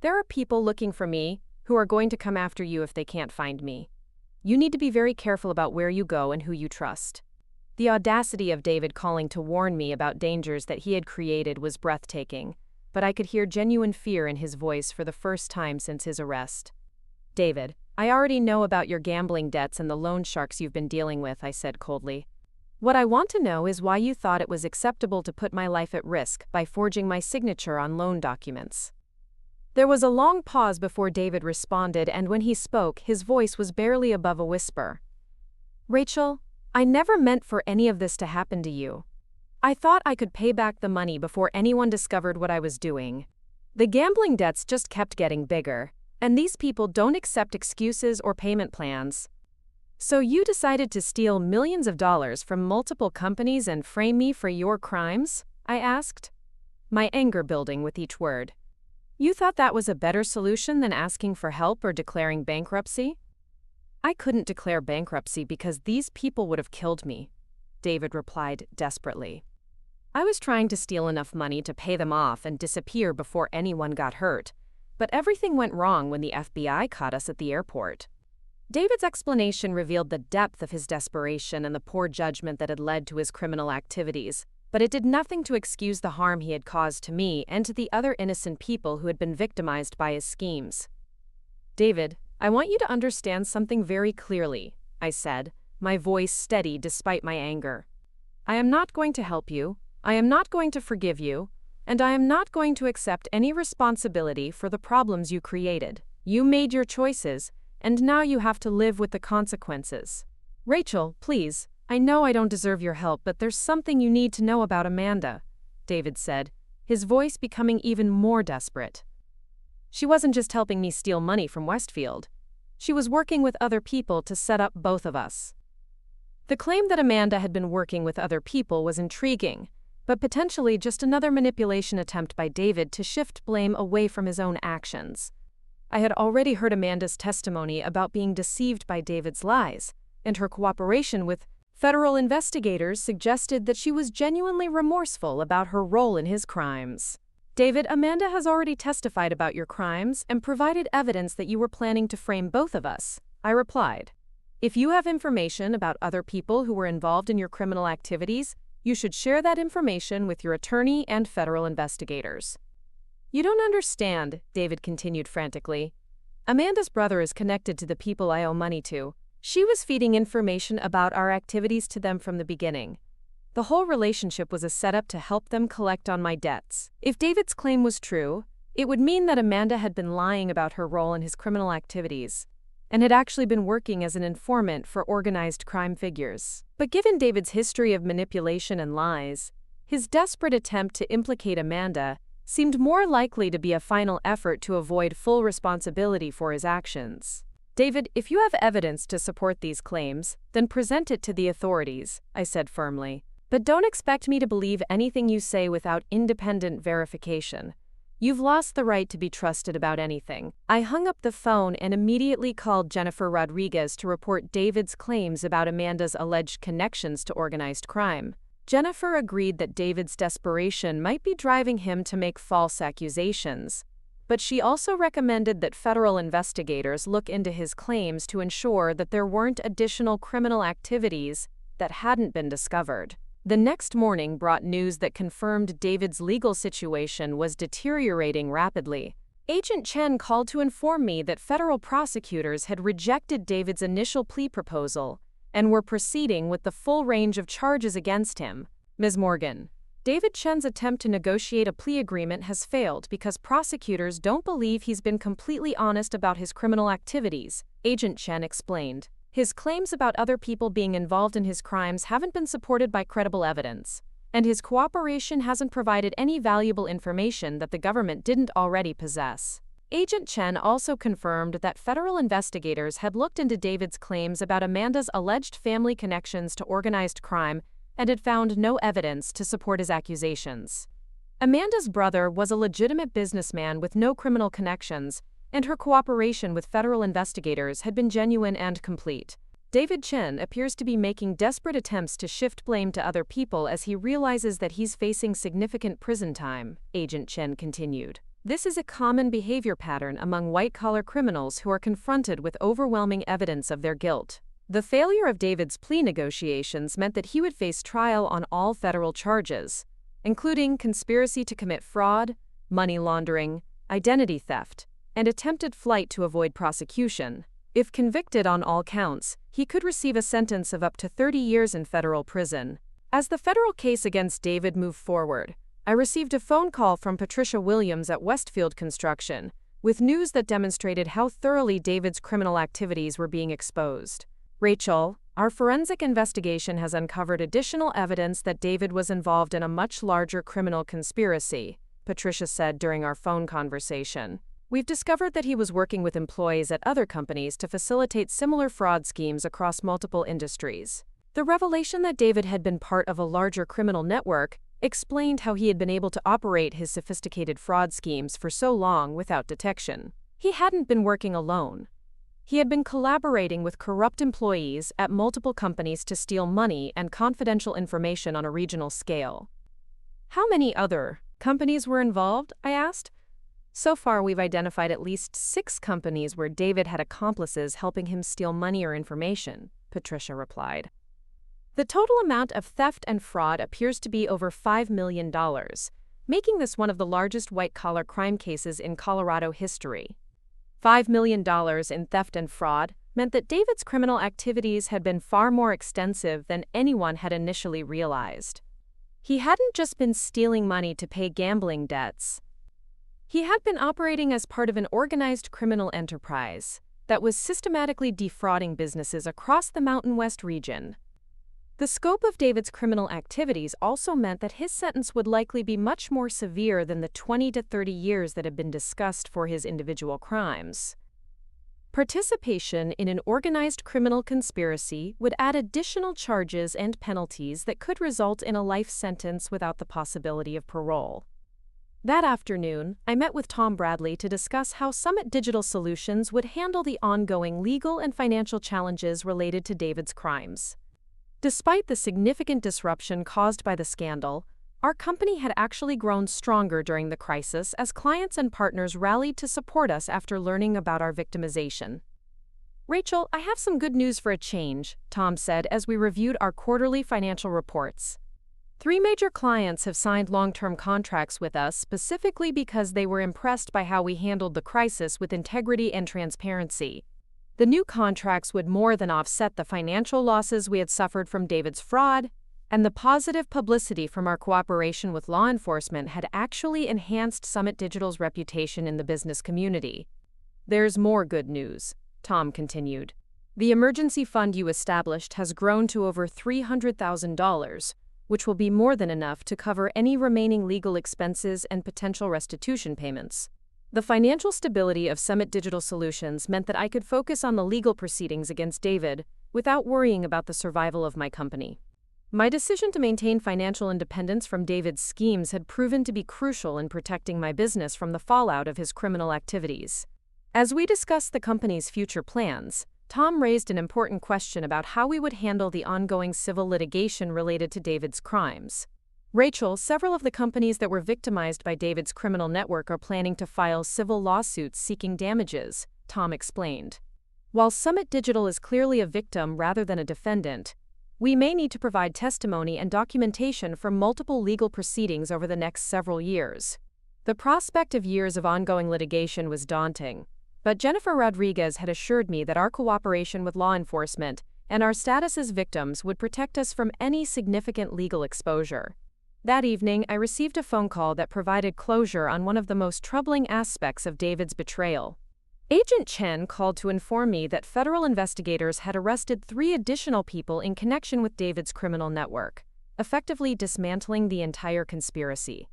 "There are people looking for me who are going to come after you if they can't find me. You need to be very careful about where you go and who you trust." The audacity of David calling to warn me about dangers that he had created was breathtaking, but I could hear genuine fear in his voice for the first time since his arrest. "David, I already know about your gambling debts and the loan sharks you've been dealing with, I said coldly. What I want to know is why you thought it was acceptable to put my life at risk by forging my signature on loan documents. There was a long pause before David responded, and when he spoke, his voice was barely above a whisper. Rachel, I never meant for any of this to happen to you. I thought I could pay back the money before anyone discovered what I was doing. The gambling debts just kept getting bigger, and these people don't accept excuses or payment plans. So you decided to steal millions of dollars from multiple companies and frame me for your crimes? I asked, my anger building with each word. You thought that was a better solution than asking for help or declaring bankruptcy? I couldn't declare bankruptcy because these people would have killed me, David replied desperately. I was trying to steal enough money to pay them off and disappear before anyone got hurt, but everything went wrong when the FBI caught us at the airport. David's explanation revealed the depth of his desperation and the poor judgment that had led to his criminal activities, but it did nothing to excuse the harm he had caused to me and to the other innocent people who had been victimized by his schemes. David, I want you to understand something very clearly, I said, my voice steady despite my anger. I am not going to help you, I am not going to forgive you, and I am not going to accept any responsibility for the problems you created. You made your choices, and now you have to live with the consequences. Rachel, please, I know I don't deserve your help, but there's something you need to know about Amanda, David said, his voice becoming even more desperate. She wasn't just helping me steal money from Westfield. She was working with other people to set up both of us. The claim that Amanda had been working with other people was intriguing, but potentially just another manipulation attempt by David to shift blame away from his own actions. I had already heard Amanda's testimony about being deceived by David's lies, and her cooperation with federal investigators suggested that she was genuinely remorseful about her role in his crimes. David, Amanda has already testified about your crimes and provided evidence that you were planning to frame both of us, I replied. If you have information about other people who were involved in your criminal activities, you should share that information with your attorney and federal investigators. You don't understand, David continued frantically. Amanda's brother is connected to the people I owe money to. She was feeding information about our activities to them from the beginning. The whole relationship was a setup to help them collect on my debts. If David's claim was true, it would mean that Amanda had been lying about her role in his criminal activities and had actually been working as an informant for organized crime figures. But given David's history of manipulation and lies, his desperate attempt to implicate Amanda seemed more likely to be a final effort to avoid full responsibility for his actions. David, if you have evidence to support these claims, then present it to the authorities, I said firmly. But don't expect me to believe anything you say without independent verification. You've lost the right to be trusted about anything. I hung up the phone and immediately called Jennifer Rodriguez to report David's claims about Amanda's alleged connections to organized crime. Jennifer agreed that David's desperation might be driving him to make false accusations, but she also recommended that federal investigators look into his claims to ensure that there weren't additional criminal activities that hadn't been discovered. The next morning brought news that confirmed David's legal situation was deteriorating rapidly. Agent Chen called to inform me that federal prosecutors had rejected David's initial plea proposal and were proceeding with the full range of charges against him. Ms. Morgan, David Chen's attempt to negotiate a plea agreement has failed because prosecutors don't believe he's been completely honest about his criminal activities, Agent Chen explained. His claims about other people being involved in his crimes haven't been supported by credible evidence, and his cooperation hasn't provided any valuable information that the government didn't already possess. Agent Chen also confirmed that federal investigators had looked into David's claims about Amanda's alleged family connections to organized crime and had found no evidence to support his accusations. Amanda's brother was a legitimate businessman with no criminal connections, and her cooperation with federal investigators had been genuine and complete. David Chen appears to be making desperate attempts to shift blame to other people as he realizes that he's facing significant prison time, Agent Chen continued. This is a common behavior pattern among white-collar criminals who are confronted with overwhelming evidence of their guilt. The failure of David's plea negotiations meant that he would face trial on all federal charges, including conspiracy to commit fraud, money laundering, identity theft, and attempted flight to avoid prosecution. If convicted on all counts, he could receive a sentence of up to 30 years in federal prison. As the federal case against David moved forward, I received a phone call from Patricia Williams at Westfield Construction, with news that demonstrated how thoroughly David's criminal activities were being exposed. "Rachel, our forensic investigation has uncovered additional evidence that David was involved in a much larger criminal conspiracy," Patricia said during our phone conversation. "We've discovered that he was working with employees at other companies to facilitate similar fraud schemes across multiple industries." The revelation that David had been part of a larger criminal network explained how he had been able to operate his sophisticated fraud schemes for so long without detection. He hadn't been working alone. He had been collaborating with corrupt employees at multiple companies to steal money and confidential information on a regional scale. "How many other companies were involved?" I asked. "So far, we've identified at least 6 companies where David had accomplices helping him steal money or information," Patricia replied. The total amount of theft and fraud appears to be over $5 million, making this one of the largest white-collar crime cases in Colorado history. $5 million in theft and fraud meant that David's criminal activities had been far more extensive than anyone had initially realized. He hadn't just been stealing money to pay gambling debts. He had been operating as part of an organized criminal enterprise that was systematically defrauding businesses across the Mountain West region. The scope of David's criminal activities also meant that his sentence would likely be much more severe than the 20 to 30 years that had been discussed for his individual crimes. Participation in an organized criminal conspiracy would add additional charges and penalties that could result in a life sentence without the possibility of parole. That afternoon, I met with Tom Bradley to discuss how Summit Digital Solutions would handle the ongoing legal and financial challenges related to David's crimes. Despite the significant disruption caused by the scandal, our company had actually grown stronger during the crisis as clients and partners rallied to support us after learning about our victimization. "Rachel, I have some good news for a change," Tom said as we reviewed our quarterly financial reports. 3 major clients have signed long-term contracts with us specifically because they were impressed by how we handled the crisis with integrity and transparency. The new contracts would more than offset the financial losses we had suffered from David's fraud, and the positive publicity from our cooperation with law enforcement had actually enhanced Summit Digital's reputation in the business community. "There's more good news," Tom continued. "The emergency fund you established has grown to over $300,000, which will be more than enough to cover any remaining legal expenses and potential restitution payments." The financial stability of Summit Digital Solutions meant that I could focus on the legal proceedings against David without worrying about the survival of my company. My decision to maintain financial independence from David's schemes had proven to be crucial in protecting my business from the fallout of his criminal activities. As we discussed the company's future plans, Tom raised an important question about how we would handle the ongoing civil litigation related to David's crimes. "Rachel, several of the companies that were victimized by David's criminal network are planning to file civil lawsuits seeking damages," Tom explained. "While Summit Digital is clearly a victim rather than a defendant, we may need to provide testimony and documentation for multiple legal proceedings over the next several years." The prospect of years of ongoing litigation was daunting, but Jennifer Rodriguez had assured me that our cooperation with law enforcement and our status as victims would protect us from any significant legal exposure. That evening, I received a phone call that provided closure on one of the most troubling aspects of David's betrayal. Agent Chen called to inform me that federal investigators had arrested 3 additional people in connection with David's criminal network, effectively dismantling the entire conspiracy.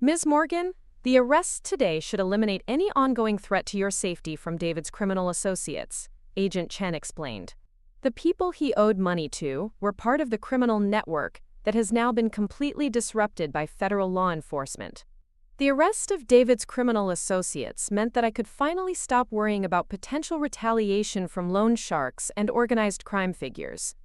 "Ms. Morgan, the arrests today should eliminate any ongoing threat to your safety from David's criminal associates," Agent Chen explained. "The people he owed money to were part of the criminal network that has now been completely disrupted by federal law enforcement." The arrest of David's criminal associates meant that I could finally stop worrying about potential retaliation from loan sharks and organized crime figures.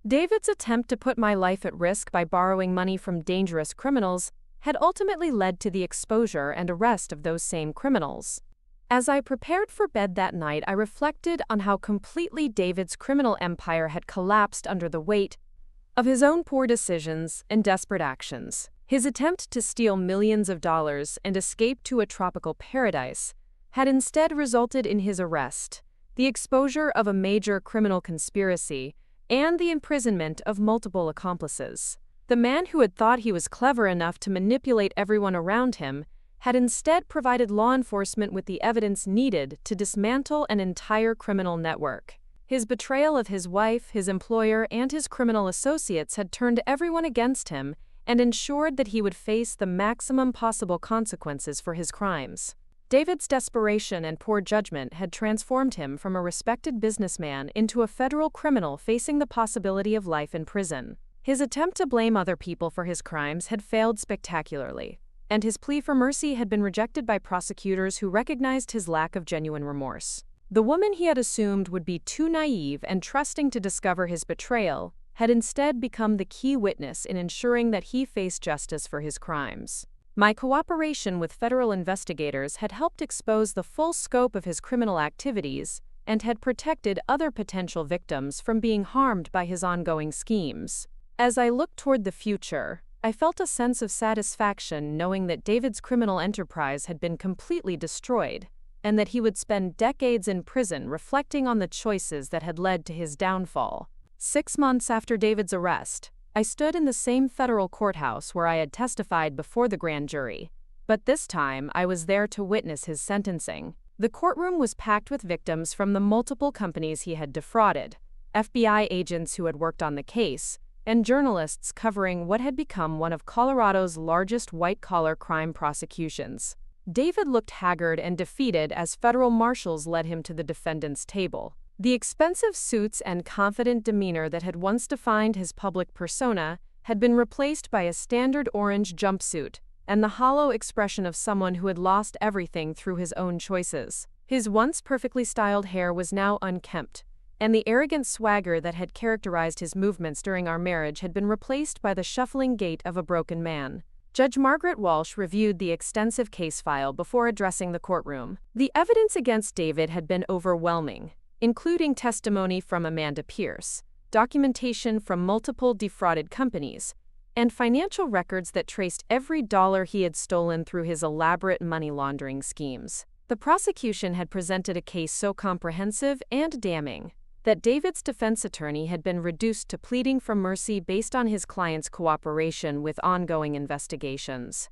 David's attempt to put my life at risk by borrowing money from dangerous criminals had ultimately led to the exposure and arrest of those same criminals. As I prepared for bed that night, I reflected on how completely David's criminal empire had collapsed under the weight of his own poor decisions and desperate actions. His attempt to steal millions of dollars and escape to a tropical paradise had instead resulted in his arrest, the exposure of a major criminal conspiracy, and the imprisonment of multiple accomplices. The man who had thought he was clever enough to manipulate everyone around him had instead provided law enforcement with the evidence needed to dismantle an entire criminal network. His betrayal of his wife, his employer, and his criminal associates had turned everyone against him and ensured that he would face the maximum possible consequences for his crimes. David's desperation and poor judgment had transformed him from a respected businessman into a federal criminal facing the possibility of life in prison. His attempt to blame other people for his crimes had failed spectacularly, and his plea for mercy had been rejected by prosecutors who recognized his lack of genuine remorse. The woman he had assumed would be too naive and trusting to discover his betrayal had instead become the key witness in ensuring that he faced justice for his crimes. My cooperation with federal investigators had helped expose the full scope of his criminal activities and had protected other potential victims from being harmed by his ongoing schemes. As I looked toward the future, I felt a sense of satisfaction knowing that David's criminal enterprise had been completely destroyed, and that he would spend decades in prison reflecting on the choices that had led to his downfall. 6 months after David's arrest, I stood in the same federal courthouse where I had testified before the grand jury, but this time I was there to witness his sentencing. The courtroom was packed with victims from the multiple companies he had defrauded, FBI agents who had worked on the case, and journalists covering what had become one of Colorado's largest white-collar crime prosecutions. David looked haggard and defeated as federal marshals led him to the defendant's table. The expensive suits and confident demeanor that had once defined his public persona had been replaced by a standard orange jumpsuit and the hollow expression of someone who had lost everything through his own choices. His once perfectly styled hair was now unkempt, and the arrogant swagger that had characterized his movements during our marriage had been replaced by the shuffling gait of a broken man. Judge Margaret Walsh reviewed the extensive case file before addressing the courtroom. The evidence against David had been overwhelming, including testimony from Amanda Pierce, documentation from multiple defrauded companies, and financial records that traced every dollar he had stolen through his elaborate money laundering schemes. The prosecution had presented a case so comprehensive and damning that David's defense attorney had been reduced to pleading for mercy based on his client's cooperation with ongoing investigations.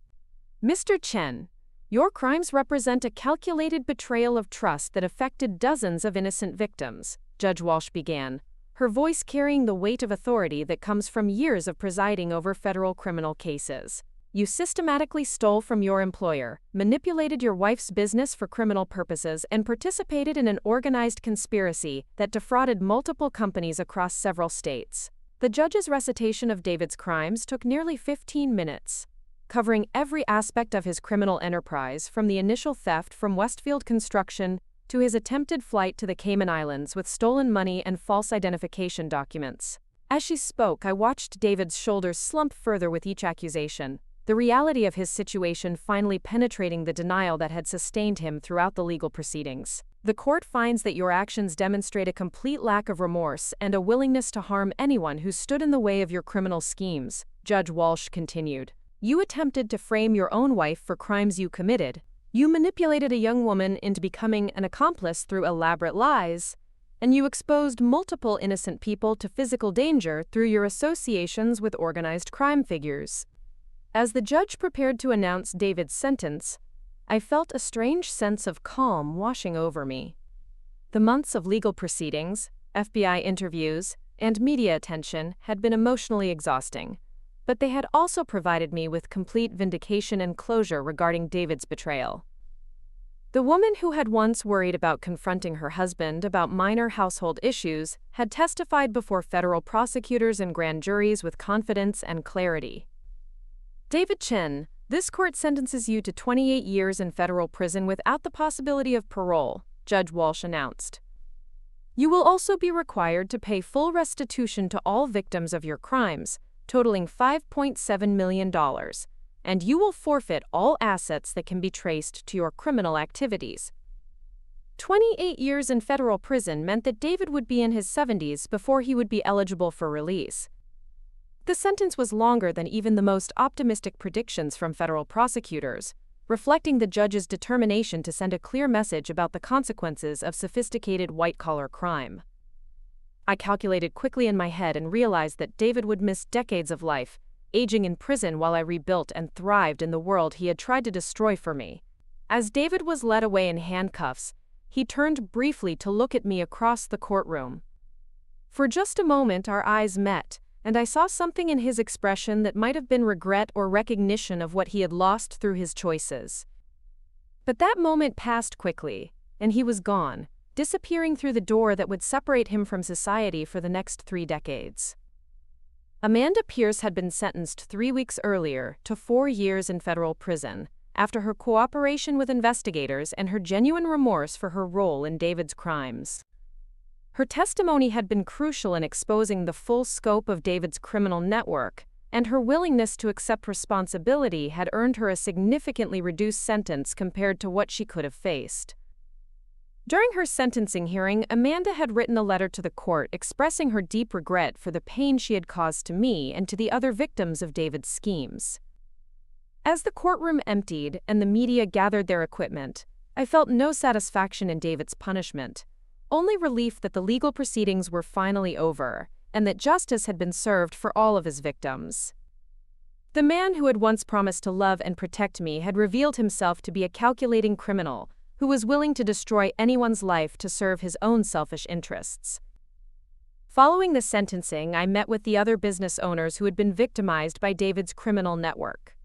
Mr. Chen, your crimes represent a calculated betrayal of trust that affected dozens of innocent victims, Judge Walsh began, her voice carrying the weight of authority that comes from years of presiding over federal criminal cases. You systematically stole from your employer, manipulated your wife's business for criminal purposes, and participated in an organized conspiracy that defrauded multiple companies across several states. The judge's recitation of David's crimes took nearly 15 minutes, covering every aspect of his criminal enterprise from the initial theft from Westfield Construction to his attempted flight to the Cayman Islands with stolen money and false identification documents. As she spoke, I watched David's shoulders slump further with each accusation, the reality of his situation finally penetrating the denial that had sustained him throughout the legal proceedings. The court finds that your actions demonstrate a complete lack of remorse and a willingness to harm anyone who stood in the way of your criminal schemes, Judge Walsh continued. You attempted to frame your own wife for crimes you committed. You manipulated a young woman into becoming an accomplice through elaborate lies, and you exposed multiple innocent people to physical danger through your associations with organized crime figures. As the judge prepared to announce David's sentence, I felt a strange sense of calm washing over me. The months of legal proceedings, FBI interviews, and media attention had been emotionally exhausting, but they had also provided me with complete vindication and closure regarding David's betrayal. The woman who had once worried about confronting her husband about minor household issues had testified before federal prosecutors and grand juries with confidence and clarity. David Chen, this court sentences you to 28 years in federal prison without the possibility of parole, Judge Walsh announced. You will also be required to pay full restitution to all victims of your crimes, totaling $5.7 million, and you will forfeit all assets that can be traced to your criminal activities. 28 years in federal prison meant that David would be in his 70s before he would be eligible for release. The sentence was longer than even the most optimistic predictions from federal prosecutors, reflecting the judge's determination to send a clear message about the consequences of sophisticated white-collar crime. I calculated quickly in my head and realized that David would miss decades of life, aging in prison while I rebuilt and thrived in the world he had tried to destroy for me. As David was led away in handcuffs, he turned briefly to look at me across the courtroom. For just a moment our eyes met, and I saw something in his expression that might have been regret or recognition of what he had lost through his choices. But that moment passed quickly, and he was gone, disappearing through the door that would separate him from society for the next 3 decades. Amanda Pierce had been sentenced 3 weeks earlier to 4 years in federal prison, after her cooperation with investigators and her genuine remorse for her role in David's crimes. Her testimony had been crucial in exposing the full scope of David's criminal network, and her willingness to accept responsibility had earned her a significantly reduced sentence compared to what she could have faced. During her sentencing hearing, Amanda had written a letter to the court expressing her deep regret for the pain she had caused to me and to the other victims of David's schemes. As the courtroom emptied and the media gathered their equipment, I felt no satisfaction in David's punishment, only relief that the legal proceedings were finally over and that justice had been served for all of his victims. The man who had once promised to love and protect me had revealed himself to be a calculating criminal who was willing to destroy anyone's life to serve his own selfish interests. Following the sentencing, I met with the other business owners who had been victimized by David's criminal network.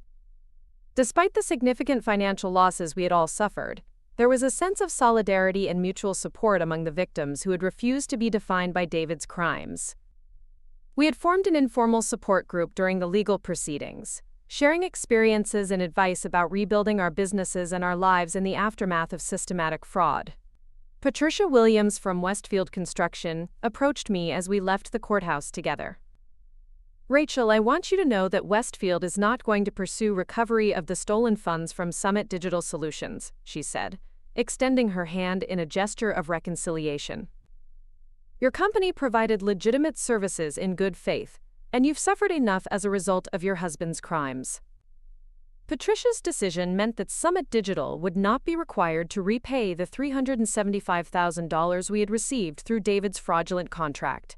Despite the significant financial losses we had all suffered, there was a sense of solidarity and mutual support among the victims who had refused to be defined by David's crimes. We had formed an informal support group during the legal proceedings, sharing experiences and advice about rebuilding our businesses and our lives in the aftermath of systematic fraud. Patricia Williams from Westfield Construction approached me as we left the courthouse together. "Rachel, I want you to know that Westfield is not going to pursue recovery of the stolen funds from Summit Digital Solutions," she said, extending her hand in a gesture of reconciliation. "Your company provided legitimate services in good faith, and you've suffered enough as a result of your husband's crimes." Patricia's decision meant that Summit Digital would not be required to repay the $375,000 we had received through David's fraudulent contract.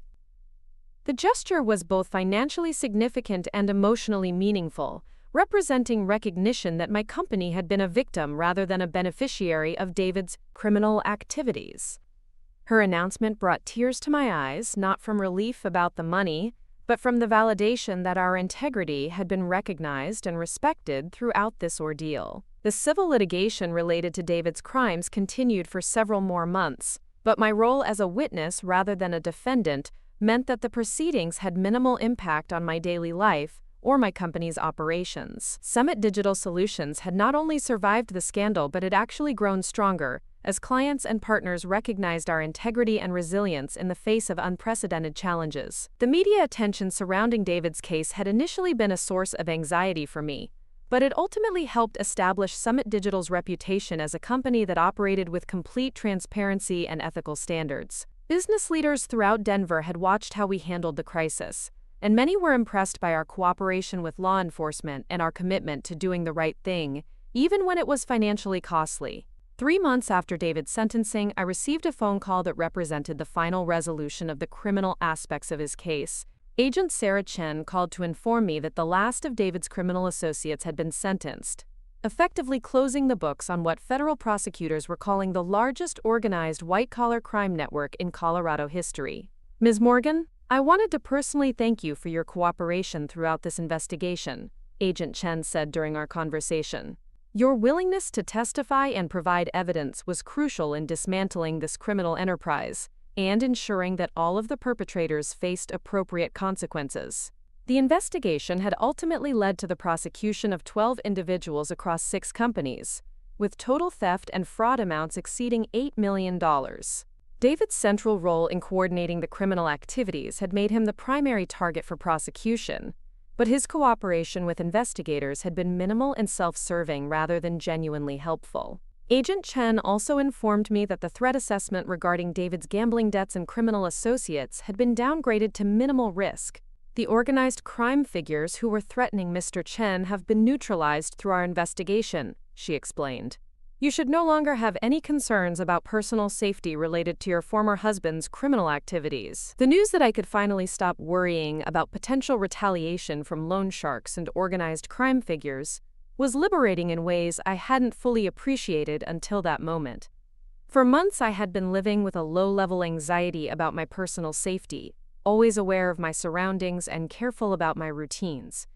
The gesture was both financially significant and emotionally meaningful, representing recognition that my company had been a victim rather than a beneficiary of David's criminal activities. Her announcement brought tears to my eyes, not from relief about the money, but from the validation that our integrity had been recognized and respected throughout this ordeal. The civil litigation related to David's crimes continued for several more months, but my role as a witness rather than a defendant meant that the proceedings had minimal impact on my daily life or my company's operations. Summit Digital Solutions had not only survived the scandal but had actually grown stronger, as clients and partners recognized our integrity and resilience in the face of unprecedented challenges. The media attention surrounding David's case had initially been a source of anxiety for me, but it ultimately helped establish Summit Digital's reputation as a company that operated with complete transparency and ethical standards. Business leaders throughout Denver had watched how we handled the crisis, and many were impressed by our cooperation with law enforcement and our commitment to doing the right thing, even when it was financially costly. 3 months after David's sentencing, I received a phone call that represented the final resolution of the criminal aspects of his case. Agent Sarah Chen called to inform me that the last of David's criminal associates had been sentenced, effectively closing the books on what federal prosecutors were calling the largest organized white-collar crime network in Colorado history. "Ms. Morgan, I wanted to personally thank you for your cooperation throughout this investigation," Agent Chen said during our conversation. "Your willingness to testify and provide evidence was crucial in dismantling this criminal enterprise and ensuring that all of the perpetrators faced appropriate consequences." The investigation had ultimately led to the prosecution of 12 individuals across 6 companies, with total theft and fraud amounts exceeding $8 million. David's central role in coordinating the criminal activities had made him the primary target for prosecution, but his cooperation with investigators had been minimal and self-serving rather than genuinely helpful. Agent Chen also informed me that the threat assessment regarding David's gambling debts and criminal associates had been downgraded to minimal risk. The organized crime figures who were threatening Mr. Chen have been neutralized through our investigation, she explained. You should no longer have any concerns about personal safety related to your former husband's criminal activities. The news that I could finally stop worrying about potential retaliation from loan sharks and organized crime figures was liberating in ways I hadn't fully appreciated until that moment. For months, I had been living with a low-level anxiety about my personal safety, always aware of my surroundings and careful about my routines.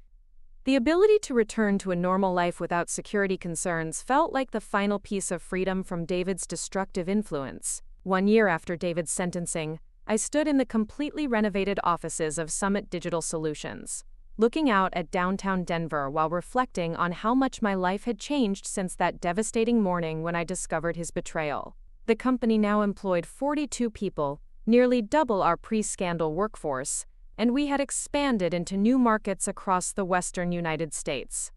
The ability to return to a normal life without security concerns felt like the final piece of freedom from David's destructive influence. 1 year after David's sentencing, I stood in the completely renovated offices of Summit Digital Solutions, looking out at downtown Denver while reflecting on how much my life had changed since that devastating morning when I discovered his betrayal. The company now employed 42 people, nearly double our pre-scandal workforce, and we had expanded into new markets across the western United States.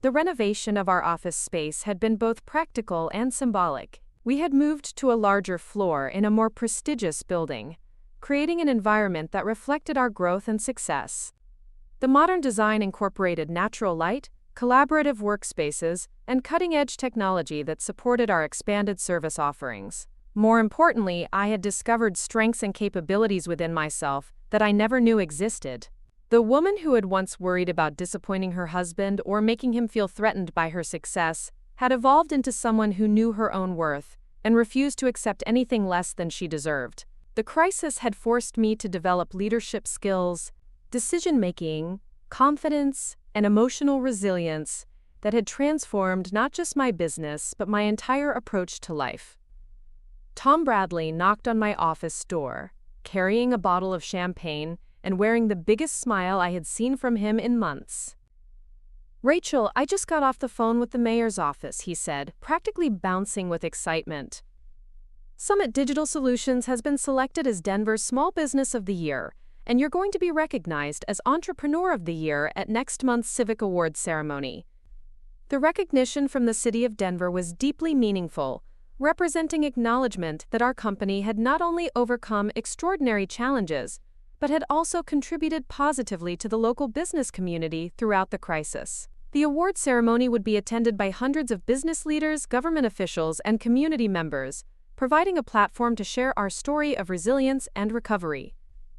The renovation of our office space had been both practical and symbolic. We had moved to a larger floor in a more prestigious building, creating an environment that reflected our growth and success. The modern design incorporated natural light, collaborative workspaces, and cutting-edge technology that supported our expanded service offerings. More importantly, I had discovered strengths and capabilities within myself that I never knew existed. The woman who had once worried about disappointing her husband or making him feel threatened by her success had evolved into someone who knew her own worth and refused to accept anything less than she deserved. The crisis had forced me to develop leadership skills, decision-making, confidence, and emotional resilience that had transformed not just my business but my entire approach to life. Tom Bradley knocked on my office door, carrying a bottle of champagne and wearing the biggest smile I had seen from him in months. "Rachel, I just got off the phone with the mayor's office," he said, practically bouncing with excitement. "Summit Digital Solutions has been selected as Denver's Small Business of the Year, and you're going to be recognized as Entrepreneur of the Year at next month's Civic Awards ceremony." The recognition from the city of Denver was deeply meaningful, representing acknowledgement that our company had not only overcome extraordinary challenges, but had also contributed positively to the local business community throughout the crisis. The award ceremony would be attended by hundreds of business leaders, government officials, and community members, providing a platform to share our story of resilience and recovery.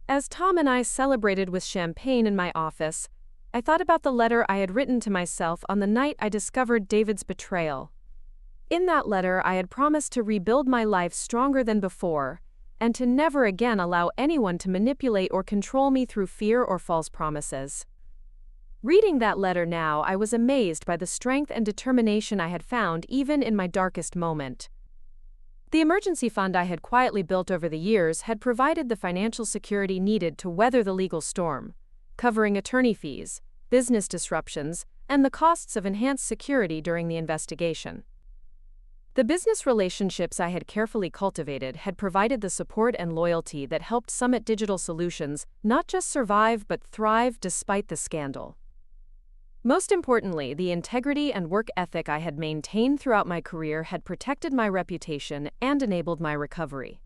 As Tom and I celebrated with champagne in my office, I thought about the letter I had written to myself on the night I discovered David's betrayal. In that letter, I had promised to rebuild my life stronger than before, and to never again allow anyone to manipulate or control me through fear or false promises. Reading that letter now, I was amazed by the strength and determination I had found even in my darkest moment. The emergency fund I had quietly built over the years had provided the financial security needed to weather the legal storm, covering attorney fees, business disruptions, and the costs of enhanced security during the investigation. The business relationships I had carefully cultivated had provided the support and loyalty that helped Summit Digital Solutions not just survive but thrive despite the scandal. Most importantly, the integrity and work ethic I had maintained throughout my career had protected my reputation and enabled my recovery.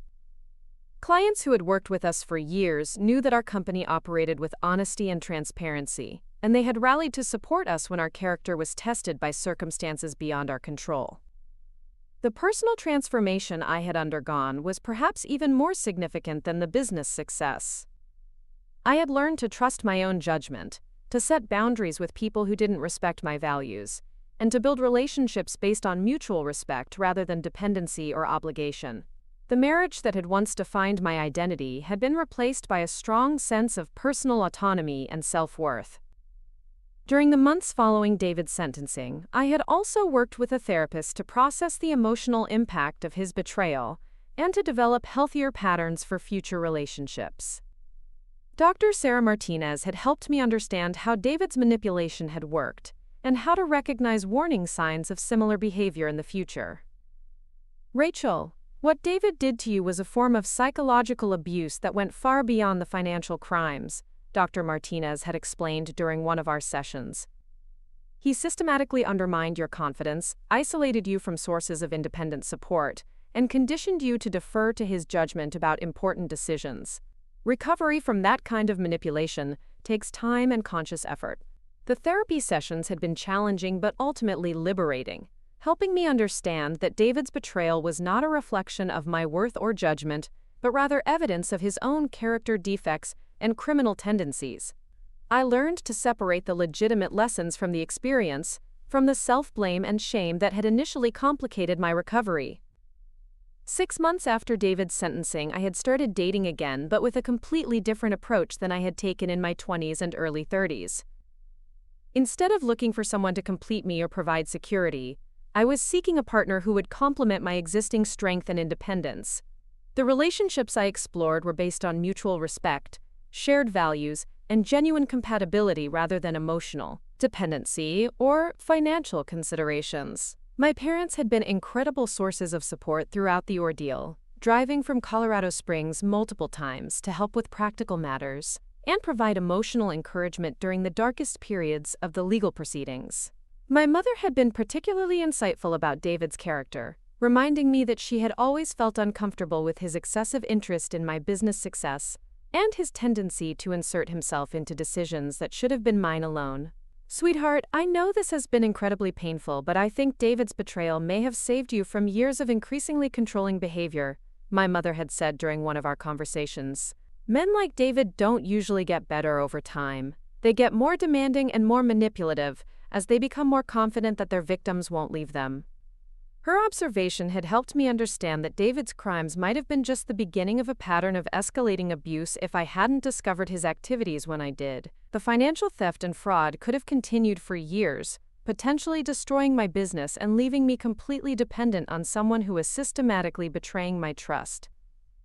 Clients who had worked with us for years knew that our company operated with honesty and transparency, and they had rallied to support us when our character was tested by circumstances beyond our control. The personal transformation I had undergone was perhaps even more significant than the business success. I had learned to trust my own judgment, to set boundaries with people who didn't respect my values, and to build relationships based on mutual respect rather than dependency or obligation. The marriage that had once defined my identity had been replaced by a strong sense of personal autonomy and self-worth. During the months following David's sentencing, I had also worked with a therapist to process the emotional impact of his betrayal and to develop healthier patterns for future relationships. Dr. Sarah Martinez had helped me understand how David's manipulation had worked and how to recognize warning signs of similar behavior in the future. "Rachel, what David did to you was a form of psychological abuse that went far beyond the financial crimes," Dr. Martinez had explained during one of our sessions. "He systematically undermined your confidence, isolated you from sources of independent support, and conditioned you to defer to his judgment about important decisions. Recovery from that kind of manipulation takes time and conscious effort." The therapy sessions had been challenging but ultimately liberating. helping me understand that David's betrayal was not a reflection of my worth or judgment, but rather evidence of his own character defects and criminal tendencies. I learned to separate the legitimate lessons from the experience, from the self-blame and shame that had initially complicated my recovery. 6 months after David's sentencing, I had started dating again, but with a completely different approach than I had taken in my 20s and early 30s. Instead of looking for someone to complete me or provide security, I was seeking a partner who would complement my existing strength and independence. The relationships I explored were based on mutual respect, shared values, and genuine compatibility rather than emotional dependency or financial considerations. My parents had been incredible sources of support throughout the ordeal, driving from Colorado Springs multiple times to help with practical matters and provide emotional encouragement during the darkest periods of the legal proceedings. My mother had been particularly insightful about David's character, reminding me that she had always felt uncomfortable with his excessive interest in my business success and his tendency to insert himself into decisions that should have been mine alone. "Sweetheart, I know this has been incredibly painful, but I think David's betrayal may have saved you from years of increasingly controlling behavior," my mother had said during one of our conversations. "Men like David don't usually get better over time. They get more demanding and more manipulative as they become more confident that their victims won't leave them." Her observation had helped me understand that David's crimes might have been just the beginning of a pattern of escalating abuse if I hadn't discovered his activities when I did. The financial theft and fraud could have continued for years, potentially destroying my business and leaving me completely dependent on someone who was systematically betraying my trust.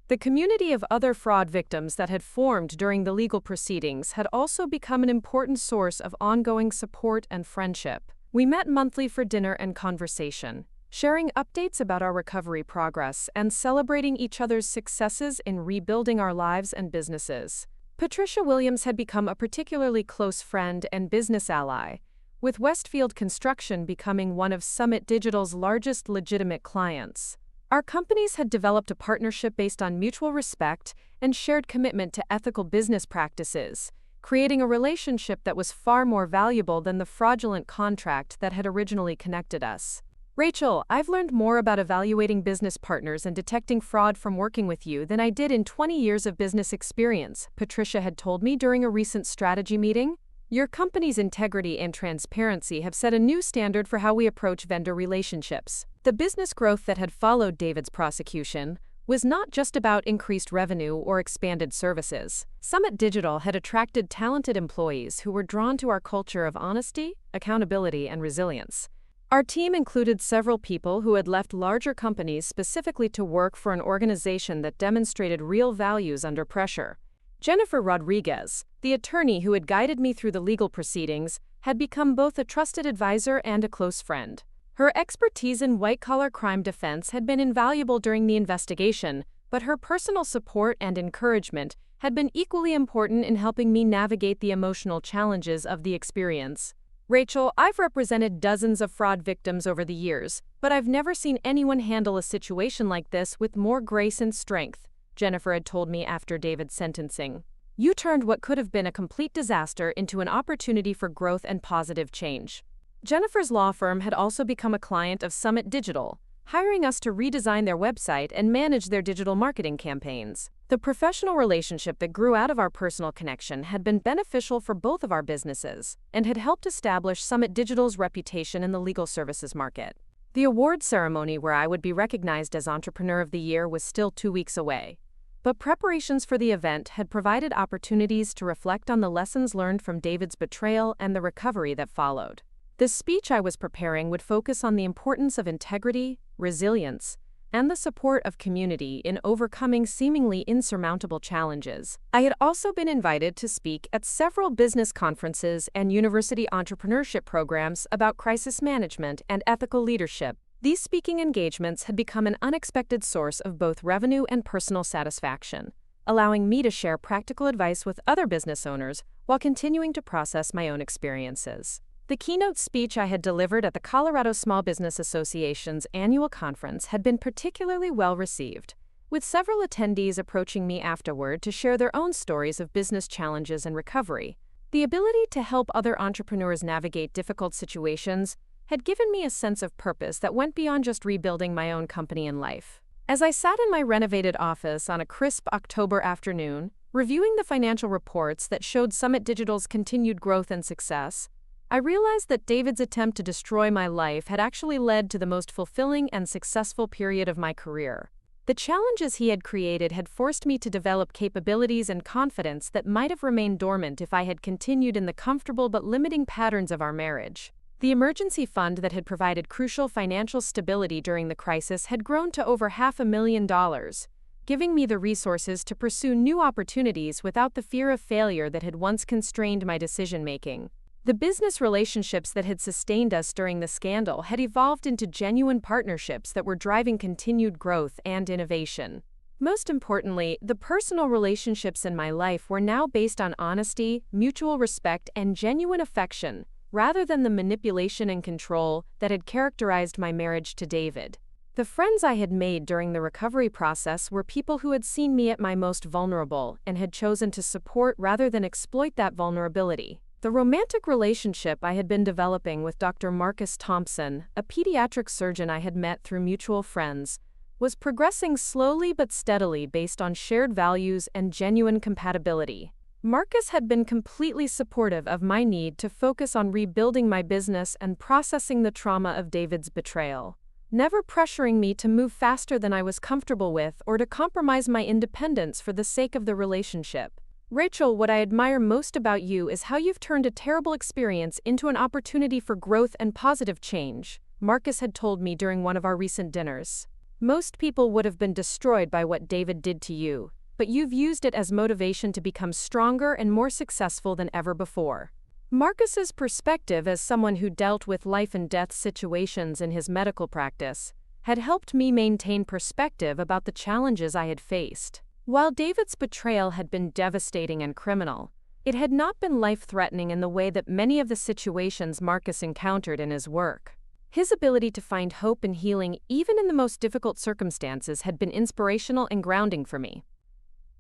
The community of other fraud victims that had formed during the legal proceedings had also become an important source of ongoing support and friendship. We met monthly for dinner and conversation, sharing updates about our recovery progress and celebrating each other's successes in rebuilding our lives and businesses. Patricia Williams had become a particularly close friend and business ally, with Westfield Construction becoming one of Summit Digital's largest legitimate clients. Our companies had developed a partnership based on mutual respect and shared commitment to ethical business practices, creating a relationship that was far more valuable than the fraudulent contract that had originally connected us. "Rachel, I've learned more about evaluating business partners and detecting fraud from working with you than I did in 20 years of business experience," Patricia had told me during a recent strategy meeting. "Your company's integrity and transparency have set a new standard for how we approach vendor relationships." The business growth that had followed David's prosecution was not just about increased revenue or expanded services. Summit Digital had attracted talented employees who were drawn to our culture of honesty, accountability, and resilience. Our team included several people who had left larger companies specifically to work for an organization that demonstrated real values under pressure. Jennifer Rodriguez, the attorney who had guided me through the legal proceedings, had become both a trusted advisor and a close friend. Her expertise in white-collar crime defense had been invaluable during the investigation, but her personal support and encouragement had been equally important in helping me navigate the emotional challenges of the experience. "Rachel, I've represented dozens of fraud victims over the years, but I've never seen anyone handle a situation like this with more grace and strength," Jennifer had told me after David's sentencing. "You turned what could have been a complete disaster into an opportunity for growth and positive change." Jennifer's law firm had also become a client of Summit Digital, hiring us to redesign their website and manage their digital marketing campaigns. The professional relationship that grew out of our personal connection had been beneficial for both of our businesses and had helped establish Summit Digital's reputation in the legal services market. The award ceremony where I would be recognized as Entrepreneur of the Year was still 2 weeks away, but preparations for the event had provided opportunities to reflect on the lessons learned from David's betrayal and the recovery that followed. The speech I was preparing would focus on the importance of integrity, resilience, and the support of community in overcoming seemingly insurmountable challenges. I had also been invited to speak at several business conferences and university entrepreneurship programs about crisis management and ethical leadership. These speaking engagements had become an unexpected source of both revenue and personal satisfaction, allowing me to share practical advice with other business owners while continuing to process my own experiences. The keynote speech I had delivered at the Colorado Small Business Association's annual conference had been particularly well received, with several attendees approaching me afterward to share their own stories of business challenges and recovery. The ability to help other entrepreneurs navigate difficult situations had given me a sense of purpose that went beyond just rebuilding my own company and life. As I sat in my renovated office on a crisp October afternoon, reviewing the financial reports that showed Summit Digital's continued growth and success, I realized that David's attempt to destroy my life had actually led to the most fulfilling and successful period of my career. The challenges he had created had forced me to develop capabilities and confidence that might have remained dormant if I had continued in the comfortable but limiting patterns of our marriage. The emergency fund that had provided crucial financial stability during the crisis had grown to over $500,000, giving me the resources to pursue new opportunities without the fear of failure that had once constrained my decision-making. The business relationships that had sustained us during the scandal had evolved into genuine partnerships that were driving continued growth and innovation. Most importantly, the personal relationships in my life were now based on honesty, mutual respect, and genuine affection, rather than the manipulation and control that had characterized my marriage to David. The friends I had made during the recovery process were people who had seen me at my most vulnerable and had chosen to support rather than exploit that vulnerability. The romantic relationship I had been developing with Dr. Marcus Thompson, a pediatric surgeon I had met through mutual friends, was progressing slowly but steadily based on shared values and genuine compatibility. Marcus had been completely supportive of my need to focus on rebuilding my business and processing the trauma of David's betrayal, never pressuring me to move faster than I was comfortable with or to compromise my independence for the sake of the relationship. "Rachel, what I admire most about you is how you've turned a terrible experience into an opportunity for growth and positive change," Marcus had told me during one of our recent dinners. "Most people would have been destroyed by what David did to you, but you've used it as motivation to become stronger and more successful than ever before." Marcus's perspective as someone who dealt with life-and-death situations in his medical practice had helped me maintain perspective about the challenges I had faced. While David's betrayal had been devastating and criminal, it had not been life-threatening in the way that many of the situations Marcus encountered in his work. His ability to find hope and healing even in the most difficult circumstances had been inspirational and grounding for me.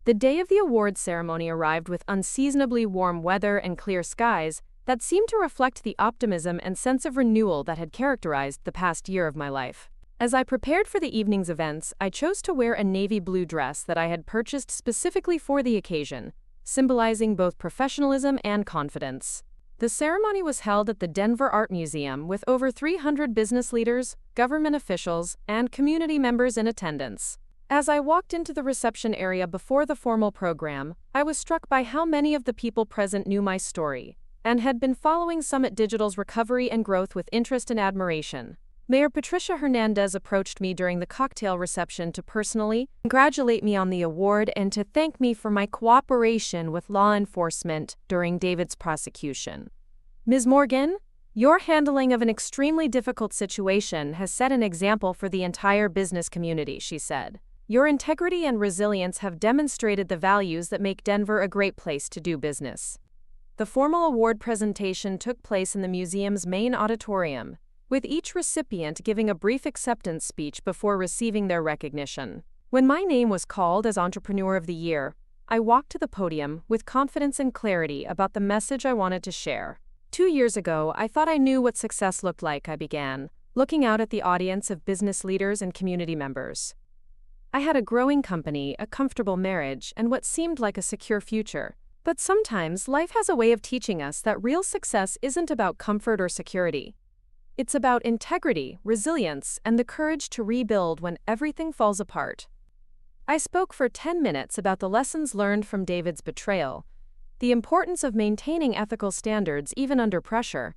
The day of the awards ceremony arrived with unseasonably warm weather and clear skies that seemed to reflect the optimism and sense of renewal that had characterized the past year of my life. As I prepared for the evening's events, I chose to wear a navy blue dress that I had purchased specifically for the occasion, symbolizing both professionalism and confidence. The ceremony was held at the Denver Art Museum with over 300 business leaders, government officials, and community members in attendance. As I walked into the reception area before the formal program, I was struck by how many of the people present knew my story and had been following Summit Digital's recovery and growth with interest and admiration. Mayor Patricia Hernandez approached me during the cocktail reception to personally congratulate me on the award and to thank me for my cooperation with law enforcement during David's prosecution. "Ms. Morgan, your handling of an extremely difficult situation has set an example for the entire business community," she said. "Your integrity and resilience have demonstrated the values that make Denver a great place to do business." The formal award presentation took place in the museum's main auditorium, with each recipient giving a brief acceptance speech before receiving their recognition. When my name was called as Entrepreneur of the Year, I walked to the podium with confidence and clarity about the message I wanted to share. 2 years ago, I thought I knew what success looked like, I began, looking out at the audience of business leaders and community members. I had a growing company, a comfortable marriage, and what seemed like a secure future. But sometimes life has a way of teaching us that real success isn't about comfort or security. It's about integrity, resilience, and the courage to rebuild when everything falls apart. I spoke for 10 minutes about the lessons learned from David's betrayal, the importance of maintaining ethical standards even under pressure,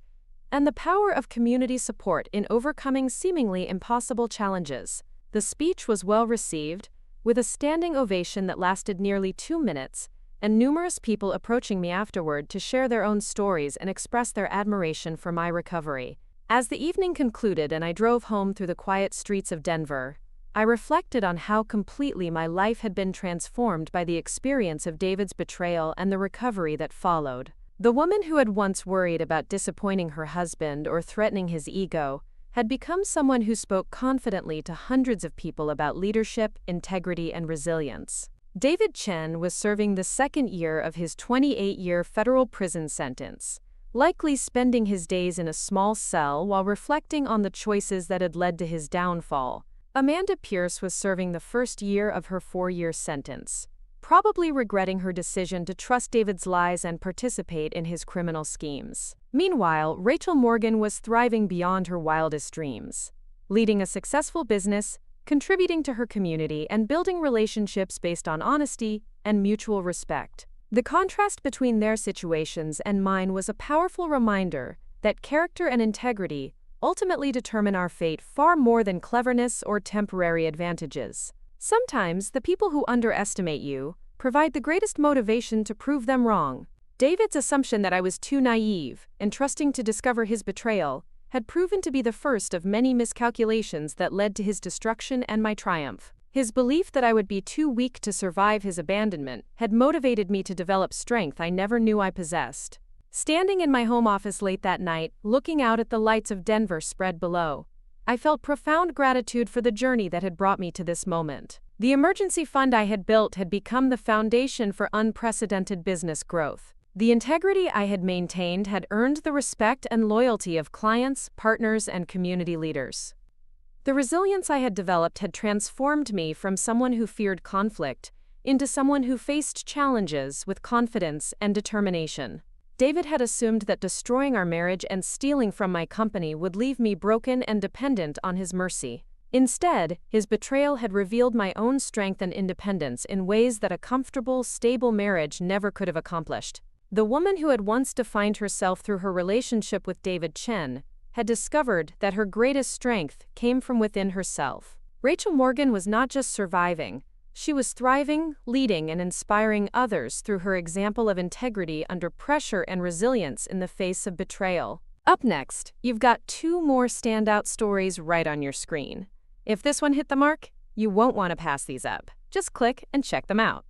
and the power of community support in overcoming seemingly impossible challenges. The speech was well received, with a standing ovation that lasted nearly 2 minutes, and numerous people approaching me afterward to share their own stories and express their admiration for my recovery. As the evening concluded and I drove home through the quiet streets of Denver, I reflected on how completely my life had been transformed by the experience of David's betrayal and the recovery that followed. The woman who had once worried about disappointing her husband or threatening his ego had become someone who spoke confidently to hundreds of people about leadership, integrity, and resilience. David Chen was serving the second year of his 28-year federal prison sentence, likely spending his days in a small cell while reflecting on the choices that had led to his downfall. Amanda Pierce was serving the first year of her 4-year sentence, probably regretting her decision to trust David's lies and participate in his criminal schemes. Meanwhile, Rachel Morgan was thriving beyond her wildest dreams, leading a successful business, contributing to her community, and building relationships based on honesty and mutual respect. The contrast between their situations and mine was a powerful reminder that character and integrity ultimately determine our fate far more than cleverness or temporary advantages. Sometimes, the people who underestimate you provide the greatest motivation to prove them wrong. David's assumption that I was too naive and trusting to discover his betrayal had proven to be the first of many miscalculations that led to his destruction and my triumph. His belief that I would be too weak to survive his abandonment had motivated me to develop strength I never knew I possessed. Standing in my home office late that night, looking out at the lights of Denver spread below, I felt profound gratitude for the journey that had brought me to this moment. The emergency fund I had built had become the foundation for unprecedented business growth. The integrity I had maintained had earned the respect and loyalty of clients, partners, and community leaders. The resilience I had developed had transformed me from someone who feared conflict into someone who faced challenges with confidence and determination. David had assumed that destroying our marriage and stealing from my company would leave me broken and dependent on his mercy. Instead, his betrayal had revealed my own strength and independence in ways that a comfortable, stable marriage never could have accomplished. The woman who had once defined herself through her relationship with David Chen had discovered that her greatest strength came from within herself. Rachel Morgan was not just surviving, she was thriving, leading, and inspiring others through her example of integrity under pressure and resilience in the face of betrayal. Up next, you've got 2 more standout stories right on your screen. If this one hit the mark, you won't want to pass these up. Just click and check them out.